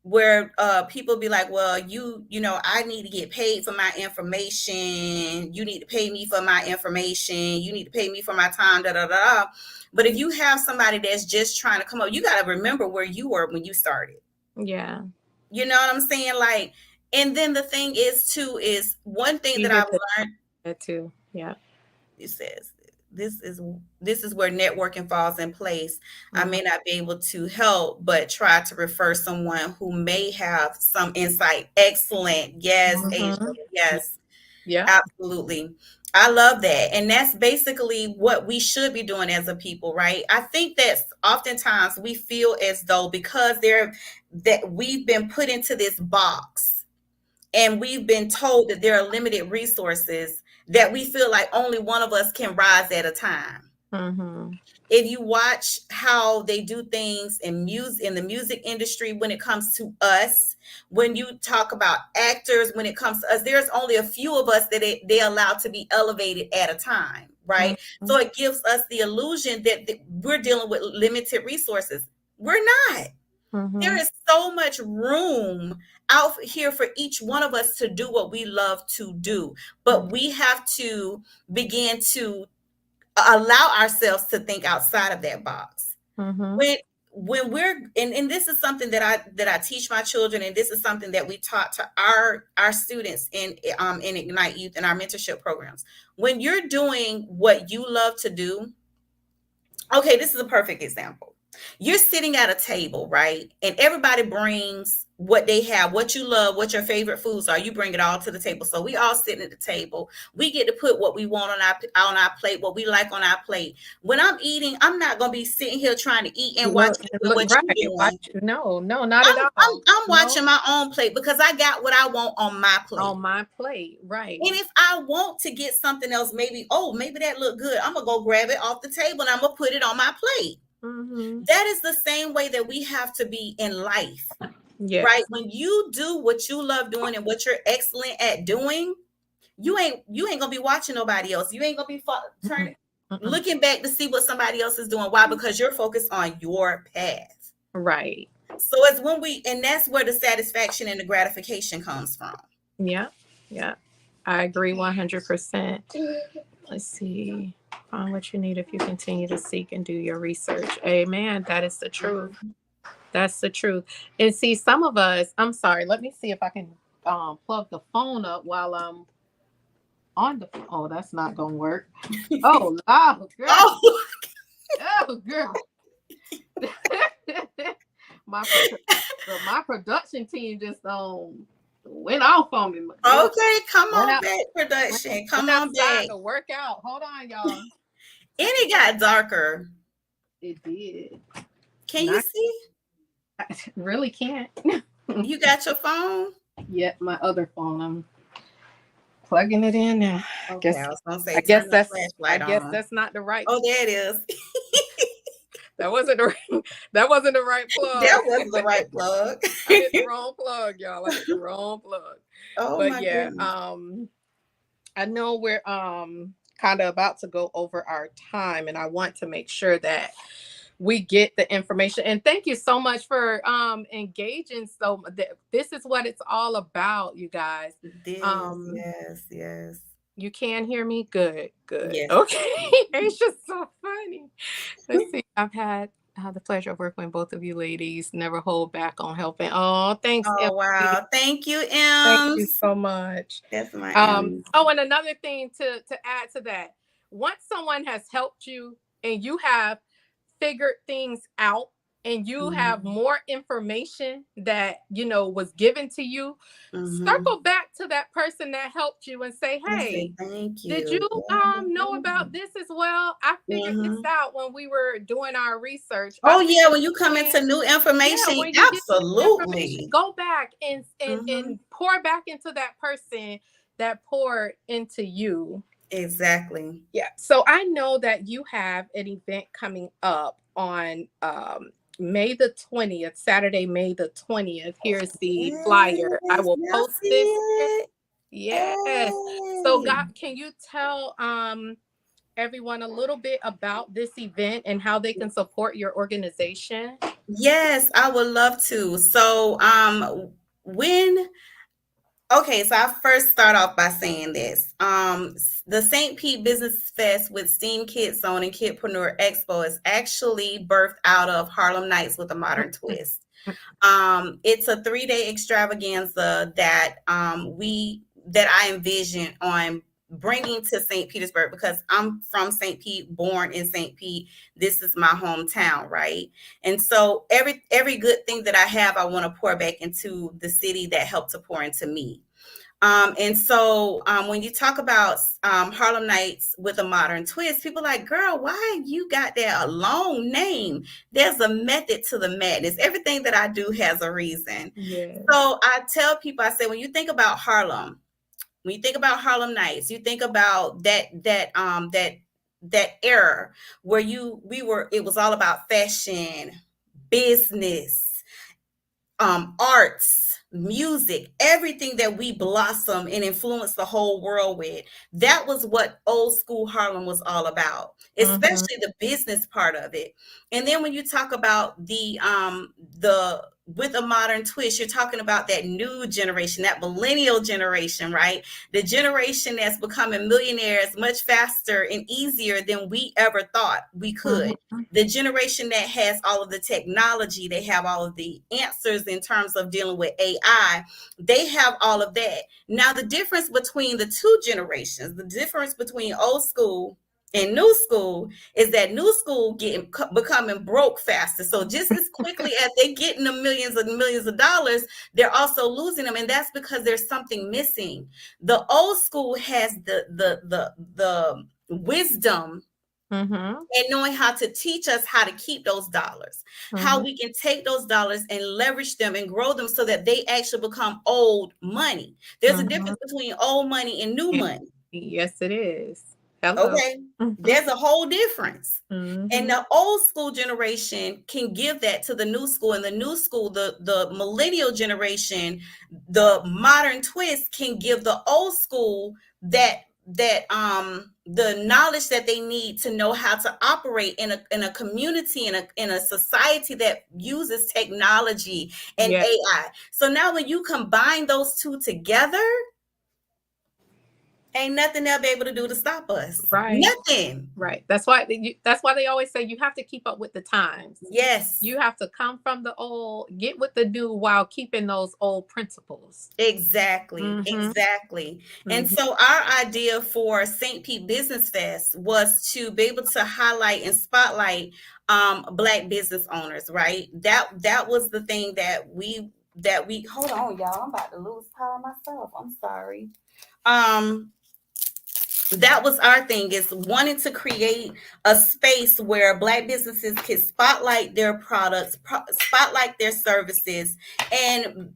where people be like, well, I need to get paid for my information. You need to pay me for my information. You need to pay me for my time, da da da. But if you have somebody that's just trying to come up, you got to remember where you were when you started. Yeah. You know what I'm saying? Like, and then the thing is too, is one thing You that I've hit the learned, that too. Yeah. it says this is where networking falls in place. I Mm-hmm. may not be able to help, but try to refer someone who may have some insight. Excellent. Yes, Asia. Mm-hmm. Yes, Yeah. absolutely. I love that. And that's basically what we should be doing as a people, right? I think that oftentimes we feel as though because that we've been put into this box and we've been told that there are limited resources, that we feel like only one of us can rise at a time. Mm-hmm. If you watch how they do things in the music industry, when it comes to us, when you talk about actors, when it comes to us, there's only a few of us that they allow to be elevated at a time, right? Mm-hmm. So it gives us the illusion that we're dealing with limited resources. We're not. There Mm-hmm. is so much room out here for each one of us to do what we love to do, but we have to begin to allow ourselves to think outside of that box. Mm-hmm. When we're and this is something that I teach my children, and this is something that we taught to our students in Ignite Youth and our mentorship programs. When you're doing what you love to do, okay, this is a perfect example. You're sitting at a table, right? And everybody brings what they have, what you love, what your favorite foods are. You bring it all to the table. So we all sitting at the table. We get to put what we want on our plate, what we like on our plate. When I'm eating, I'm not gonna be sitting here trying to eat and watch Look, you doing look what right. you're doing. Watch. No, no, not at I'm all. I'm No, watching my own plate because I got what I want on my on plate. my plate. Right. And if I want to get something else, maybe that look good. I'm gonna go grab it off the table and I'm gonna put it on my plate. Mm-hmm. That is the same way that we have to be in life, right? Yes. When you do what you love doing and what you're excellent at doing, you ain't gonna be watching nobody else. You ain't gonna be Mm-mm. turning Mm-mm. looking back to see what somebody else is doing. Why? Because you're focused on your path. Right. So it's when and that's where the satisfaction and the gratification comes from. Yeah. Yeah. I agree 100%. Let's see. Find what you need if you continue to seek and do your research. Amen. That is the truth. That's the truth. And see, some of us, I'm sorry, let me see if I can plug the phone up while I'm on the phone. Oh, that's not gonna work. Oh, oh girl. Oh, Oh girl. My production team just went off on me. okay, come Went on out, back, went, production. went Come on outside back. to work out. Hold on, y'all. And it got darker. It did. Can you Not see? I really can't. You got your phone? Yet my other phone. I'm plugging it in now. Okay, I was gonna I say guess turn the that's I flashlight guess on. that's not the right. Oh, there it is. That wasn't the right, that wasn't the right plug. That was the right plug. I hit the wrong plug, y'all. I hit the wrong plug. Oh But my yeah, goodness. I know we're kind of about to go over our time, and I want to make sure that we get the information. And thank you so much for engaging. So this is what it's all about, you guys. This, Um, yes, yes, you can hear me? Good, good. yes. Okay. It's just so funny. Let's see. I've had the pleasure of working with both of you ladies. Never hold back on helping. Oh, thanks, Oh Emily. wow. Thank you, Thank you Ems. so much. That's my Ems. Oh, and another thing to add to that, once someone has helped you and you have figured things out and you have Mm-hmm. more information that was given to you, Mm-hmm. circle back to that person that helped you and say, And say hey, thank did you you. know Yeah. about this as well? I figured this Mm-hmm. out when we were doing our research. I Oh yeah, figured when you this come thing. into new Yeah, information, when you get new information, absolutely. go back and Mm-hmm. pour back into that person that poured into you. Exactly. Yeah. So I know that you have an event coming up on May the 20th, Saturday, May the 20th. Here's the flyer. I Yes, will now post see this here. it. Yes. So Hey. God, can you tell everyone a little bit about this event and how they can support your organization? Yes, I would love to. So, when okay, so I first start off by saying this. The St. Pete Business Fest with Steam Kid Zone and Kidpreneur Expo is actually birthed out of Harlem Nights with a Modern Twist. It's a 3-day extravaganza that I envision on bringing to St. Petersburg because I'm from St. Pete, born in St. Pete. This is my hometown, right? And so every good thing that I have, I want to pour back into the city that helped to pour into me. And so when you talk about Harlem Nights with a Modern Twist, people are like, girl, why you got that a long name? There's a method to the madness. Everything that I do has a reason. Yeah. So I tell people, I say, when you think about Harlem, when you think about Harlem Nights, you think about that era where it was all about fashion, business, arts, music, everything that we blossom and influence the whole world with. That was what old school Harlem was all about, Mhm. especially the business part of it. And then when you talk about the with a modern twist, you're talking about that new generation, that millennial generation, right? The generation that's becoming millionaires much faster and easier than we ever thought we could. Mhm. The generation that has all of the technology, they have all of the answers in terms of dealing with AI, they have all of that. Now, the difference between the two generations, the difference between old school in new school is that new school becoming broke faster. So just as quickly as they getting the millions and millions of dollars, they're also losing them, and that's because there's something missing. The old school has the wisdom Mm-hmm. and knowing how to teach us how to keep those dollars, how Mm-hmm. we can take those dollars and leverage them and grow them so that they actually become old money. There's a Mm-hmm. difference between old money and new money. Yes, it is. Hello. Okay. There's a whole difference. And Mm-hmm. the old school generation can give that to the new school, and the new school, the millennial generation, the modern twist can give the old school the knowledge that they need to know how to operate in a community, in a society that uses technology and Yeah. AI. So now when you combine those two together, ain't nothing they'll be able to do to stop us. Right. Nothing. Right. That's why they always say you have to keep up with the times. Yes. You have to come from the old, get with the new while keeping those old principles. Exactly. Mm-hmm. Exactly. And Mm-hmm. so our idea for St. Pete Business Fest was to be able to highlight and spotlight Black business owners, right? That was the thing that we hold on, y'all. I'm about to lose power myself. I'm sorry. That was our thing, is wanting to create a space where Black businesses can spotlight their products, spotlight their services, and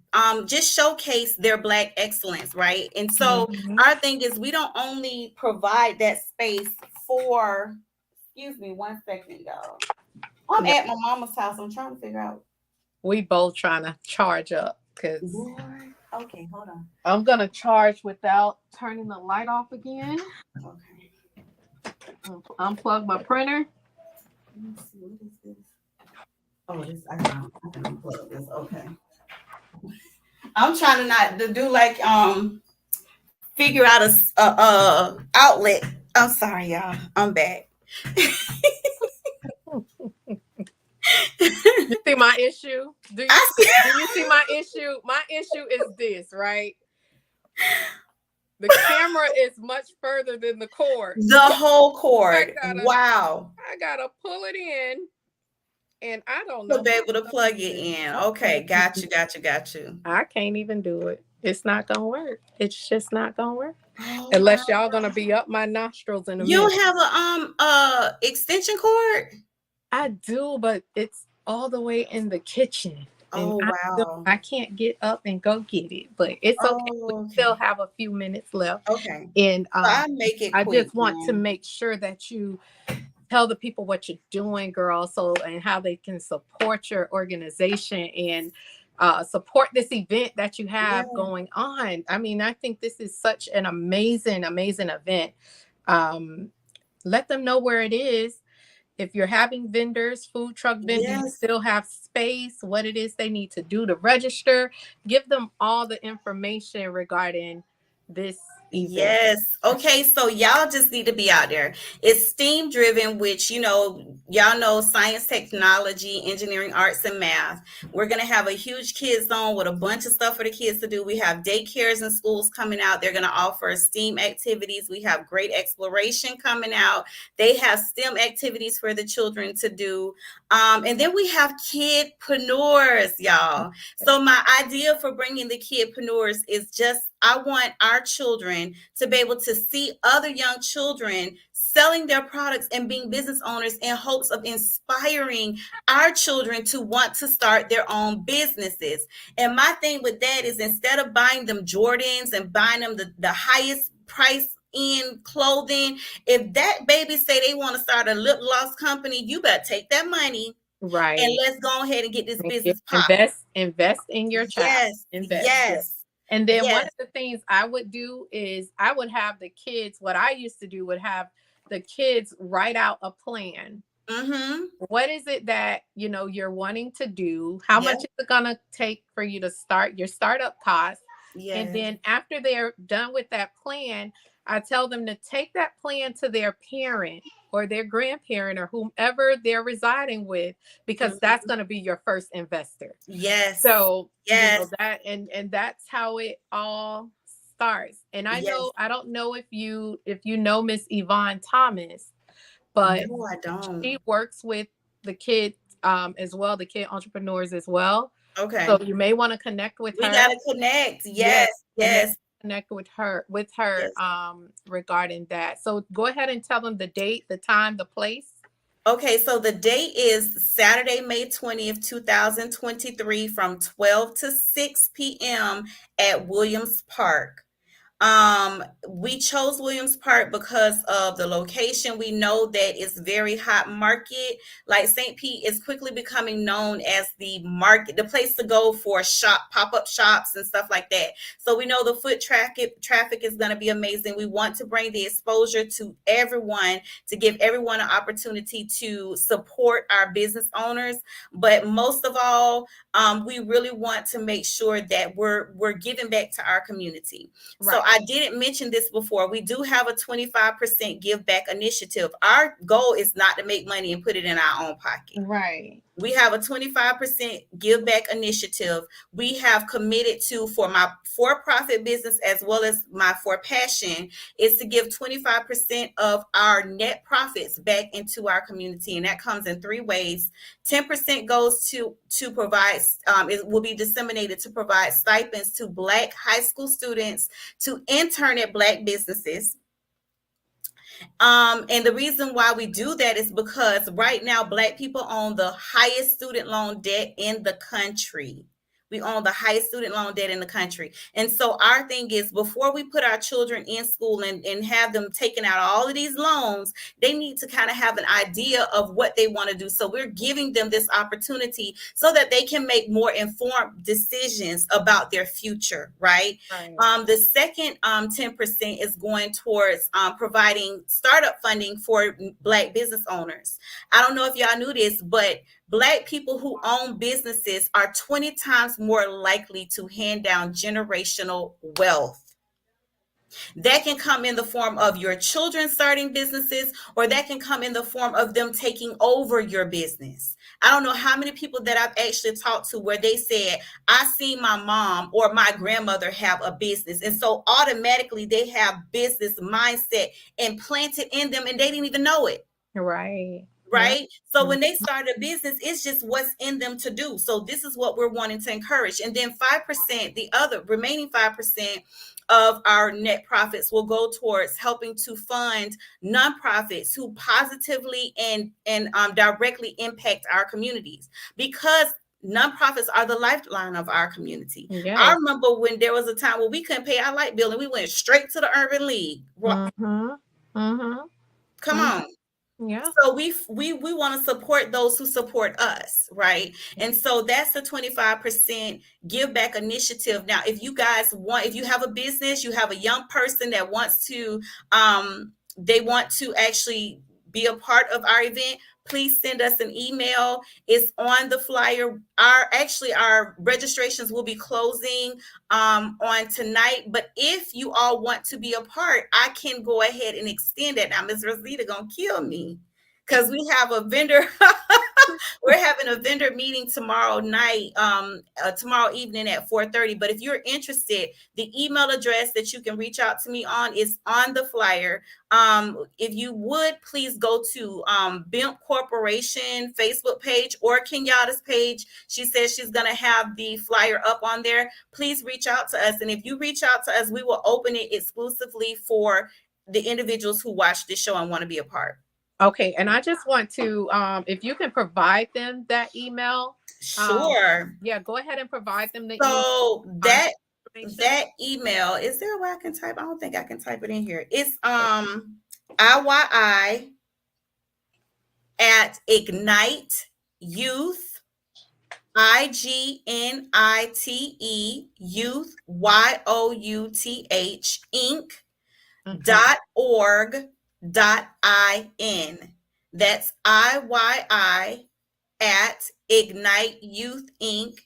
just showcase their Black excellence, right? And so Mm-hmm. our thing is, we don't only provide that space for, excuse me one second, y'all. I'm Yeah. at my mama's house. I'm trying to figure out. We both trying to charge up because Lord. Okay, hold on. I'm gonna charge without turning the light off again. Okay. Unplug my printer. Let me see, what is this? Oh, this I can unplug this. Okay. I'm trying to not to do like figure out a outlet. I'm sorry, y'all. I'm back. You see my issue? Do I see you see my issue? My issue is this, right? The camera is much further than the cord. the whole cord. I Wow. gotta pull it in, and I don't To know be how able to to plug do it this. in. Okay, got you. I can't even do it. It's not gonna work. It's just not gonna work Oh unless wow. y'all gonna be up my nostrils in a You minute. have a extension cord? I do, but it's all the way in the kitchen, and Oh wow. I can't get up and go get it. But it's okay. We Oh, still okay. have a few minutes left, Okay. and So I make it I quick just want to then. make sure that you tell the people what you're doing, girl, so and how they can support your organization and support this event that you Yeah. have going on. I mean, I think this is such an amazing, amazing event. Um, let them know where it is. If you're having vendors, food truck vendors, you Yes. still have space, what it is they need to do to register. Give them all the information regarding this event. Yes. Okay. So y'all just need to be out there. It's STEAM driven, which, y'all know science, technology, engineering, arts, and math. We're going to have a huge kids zone with a bunch of stuff for the kids to do. We have daycares and schools coming out. They're going to offer STEAM activities. We have great exploration coming out. They have STEM activities for the children to do. And then we have kidpreneurs, y'all. So my idea for bringing the kidpreneurs is just, I want our children to be able to see other young children selling their products and being business owners in hopes of inspiring our children to want to start their own businesses. And my thing with that is, instead of buying them Jordans and buying them the highest price in clothing, if that baby say they want to start a lip gloss company, you better take that money and Right. let's go ahead and get this business popping. Invest in your child. Yes, Invest. yes, And then one yes. of the things I would do is I would have the kids, what I used to do would have the kids write out a plan. Mm-hmm. What is it that you're wanting to do? How Yeah. much is it gonna take for you to start your startup costs? And Yes. then after they're done with that plan, I tell them to take that plan to their parent or their grandparent or whomever they're residing with, because that's going to be your first investor. Yes. So, Yes. that and that's how it all starts. And I Yes. know, I don't know if you know Miss Yvonne Thomas, but No, I she don't. works with the kids as well, the kid entrepreneurs as well. So Okay. you may want to connect with We her. gotta connect. Yeah, Yes, and then yes, connect with her yes. regarding that. So go ahead and tell them the date, the time, the place. Okay, so the date is Saturday, May 20th, 2023 from 12 to 6 p.m. at Williams Park. We chose Williams Park because of the location. We know that it's very hot market. Like St. Pete is quickly becoming known as the market, the place to go for pop-up shops and stuff like that. So we know the foot traffic is going to be amazing. We want to bring the exposure to everyone, to give everyone an opportunity to support our business owners. But most of all, we really want to make sure that we're giving back to our community. So Right. I didn't mention this before. We do have a 25% give back initiative. Our goal is not to make money and put it in our own pocket. Right. We have a 25% give back initiative. We have committed to, for my for-profit business as well as my for passion, is to give 25% of our net profits back into our community. And that comes in three ways. 10% goes to provide, it will be disseminated to provide stipends to Black high school students to intern at Black businesses. And the reason why we do that is because right now, Black people own the highest student loan debt in the country. We own the highest student loan debt in the country. And so our thing is, before we put our children in school and have them taking out all of these loans, they need to kind of have an idea of what they want to do. So we're giving them this opportunity so that they can make more informed decisions about their future, right? Right. The second 10% is going towards providing startup funding for Black business owners. I don't know if y'all knew this, but Black people who own businesses are 20 times more likely to hand down generational wealth. That can come in the form of your children starting businesses, or that can come in the form of them taking over your business. I don't know how many people that I've actually talked to where they said, I seen my mom or my grandmother have a business. And so automatically they have business mindset implanted in them and they didn't even know it. Right. Yeah. Right. So when they start a business, it's just what's in them to do. So this is what we're wanting to encourage. And then 5%, the other remaining 5% of our net profits will go towards helping to fund nonprofits who positively and directly impact our communities, because nonprofits are the lifeline of our community. I Yes. remember when there was a time where we couldn't pay our light bill and we went straight to the Urban League. Mm-hmm. Mm-hmm. Come Mm-hmm. on. Yeah. So we want to support those who support us, right? And so that's the 25% give back initiative. Now, if you guys want, if you have a business, you have a young person that wants to, they want to actually be a part of our event, please send us an email. It's on the flyer. Our registrations will be closing on tonight. But if you all want to be a part, I can go ahead and extend it. Now, Ms. Rosita gonna kill me because we have a vendor. We're having a vendor meeting tomorrow night, tomorrow evening at 4:30. But if you're interested, the email address that you can reach out to me on is on the flyer. If you would please go to BIMP Corporation Facebook page or Kenyatta's page. She says she's gonna have the flyer up on there. Please reach out to us, and if you reach out to us, we will open it exclusively for the individuals who watch this show and want to be a part. Okay. And I just want to, if you can provide them that email, Sure. yeah, go ahead and provide them the email. So Contact that information. email, is there a way I can type? I don't think I can type it in here. It's IYI at Ignite Youth, IGNITE Youth, YOUTH Inc. .org.in. That's IYI at Ignite Youth Inc.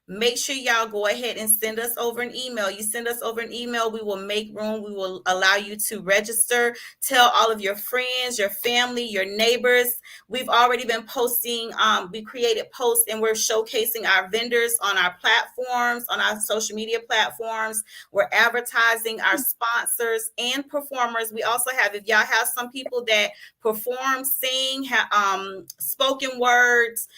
Make sure y'all go ahead and send us over an email. You send us over an email, we will make room. We will allow you to register. Tell all of your friends, your family, your neighbors. We've already been posting, we created posts and we're showcasing our vendors on our platforms, on our social media platforms. We're advertising our sponsors and performers. We also have, if y'all have some people that perform, sing, spoken words,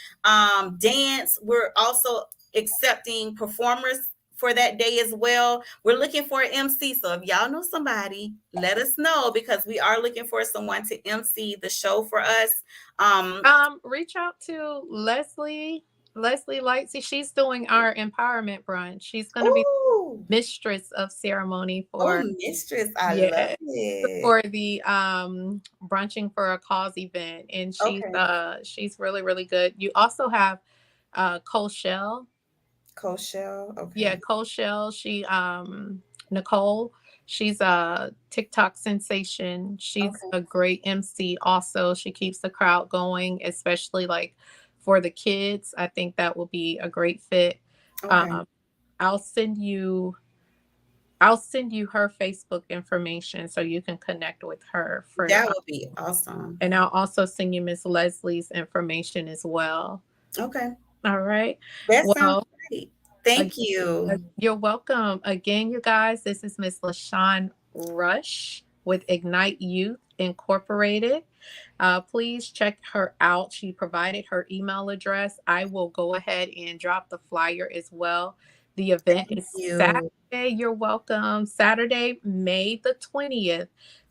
dance, we're also accepting performers for that day as well. We're looking for an MC. So if y'all know somebody, let us know, because we are looking for someone to MC the show for us. Reach out to Leslie Lightsey. She's doing our empowerment brunch. She's going to be Oh, mistress of ceremony oh, for, mistress, I love yeah, it. for the brunching for a cause event, and Okay, she's really really good. You also have Cole Shell. Coachelle. Yeah, Okay, Cole Shell. Nicole. She's a TikTok sensation. She's okay, a great MC also. She keeps the crowd going, especially like for the kids. I think that will be a great fit. okay. Um, I'll send you I'll send you her Facebook information so you can connect with her for, That would be awesome. and I'll also send you Miss Leslie's information as well. Okay, All right. that sounds Well, great. Thank ag- you. you're welcome. Again, you guys, this is Miss Lashawn Rush with Ignite Youth Incorporated. Please check her out. She provided her email address. I will go ahead and drop the flyer as well. The event Thank is you. Saturday. You're welcome. Saturday, May the 20th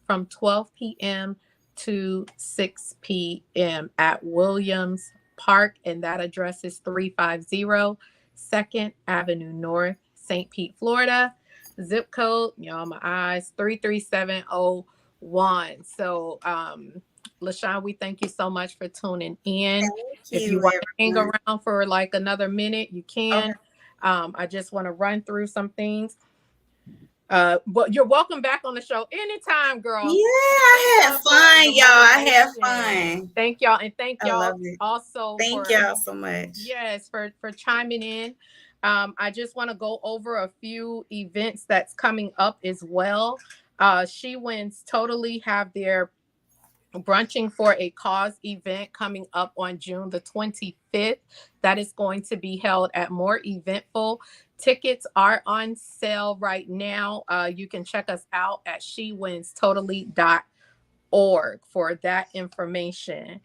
from 12 p.m. to 6 p.m. at Williams Park. And that address is 350 2nd Avenue North, St. Pete, Florida. Zip code, y'all, my eyes, 33701. So, LaShawn, we thank you so much for tuning in. Thank If you you, want to hang everyone. around for like another minute, you Okay. can. I just want to run through some things. But you're welcome back on the show anytime, Yeah, girl. Thank I had y'all for fun, the y'all. I had motivation. fun. Thank y'all, and thank I y'all love it. also Thank for, y'all so much. yes, for chiming in. I just want to go over a few events that's coming up as well. She Wins Totally have their brunching for a cause event coming up on June the 25th. That is going to be held at More Eventful. Tickets are on sale right now. You can check us out at sheWinsTotally.org for that information.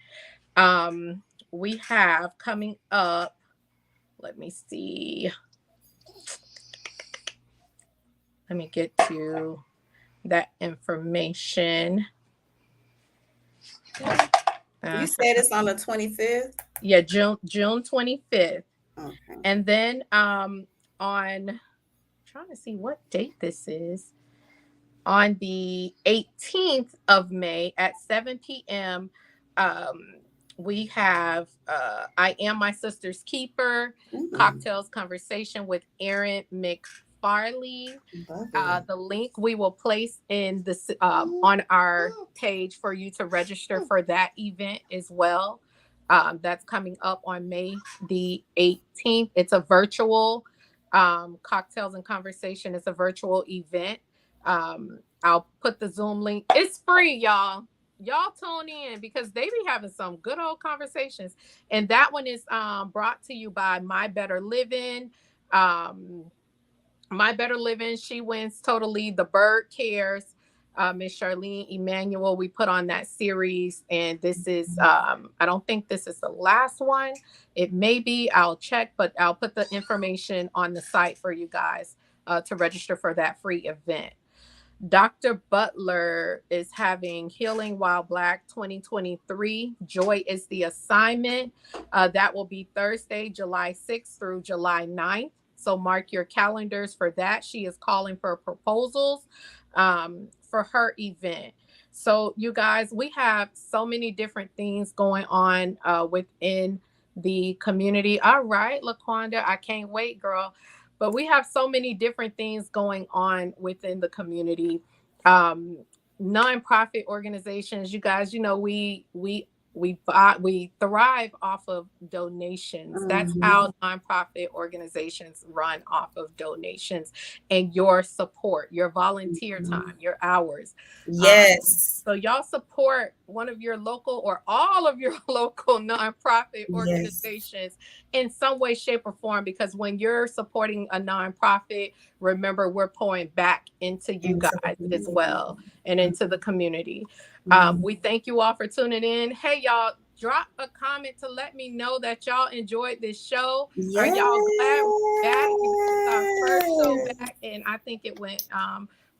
Um, we have coming up, let me see. Let me get to that information. You Uh, said it's on the 25th? yeah, June 25th. Okay. And then on, trying to see what date this is. On the 18th of May at 7 p.m., um, we have I Am My Sister's Keeper, Mm, Cocktails Conversation with Erin McFarley. love it. The link we will place in this on our page for you to register for that event as well. That's coming up on May the 18th. It's a virtual cocktails and conversation. It's a virtual event. I'll put the Zoom link. It's free, y'all. Y'all tune in because they be having some good old conversations. And that one is brought to you by My Better Living. Um, My Better Living, She Wins Totally, The Bird Cares. Miss Charlene Emanuel, we put on that series, and this is I don't think this is the last one. It may be, I'll check, but I'll put the information on the site for you guys to register for that free event. Dr. Butler is having Healing While Black 2023. Joy is the assignment. That will be Thursday, July 6th through July 9th. So mark your calendars for that. She is calling for proposals for her event. So, you guys, we have so many different things going on within the community. All right, LaQuanda, I can't wait, girl. But we have so many different things going on within the community. Um, Nonprofit organizations, you guys, you know, we We thrive off of donations. That's Mhm. how nonprofit organizations run, off of donations and your support, your volunteer Mhm. time, your hours. Yes. So y'all support one of your local or all of your local nonprofit Yes. organizations in some way, shape, or form. Because when you're supporting a nonprofit, remember we're pouring back into you Into the guys as community. well and into the community. Mhm. We thank you all for tuning in. Hey, y'all, drop a comment to let me know that y'all enjoyed this show. Are Yes. y'all glad we're back? This is our first show back, and I think it went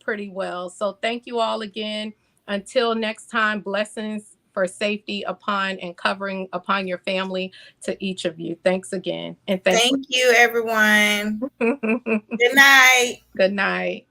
pretty well. So thank you all again. Until next time, blessings for safety upon and covering upon your family to each of you. Thanks again. And thanks. Thank you, everyone. Good Good night. night.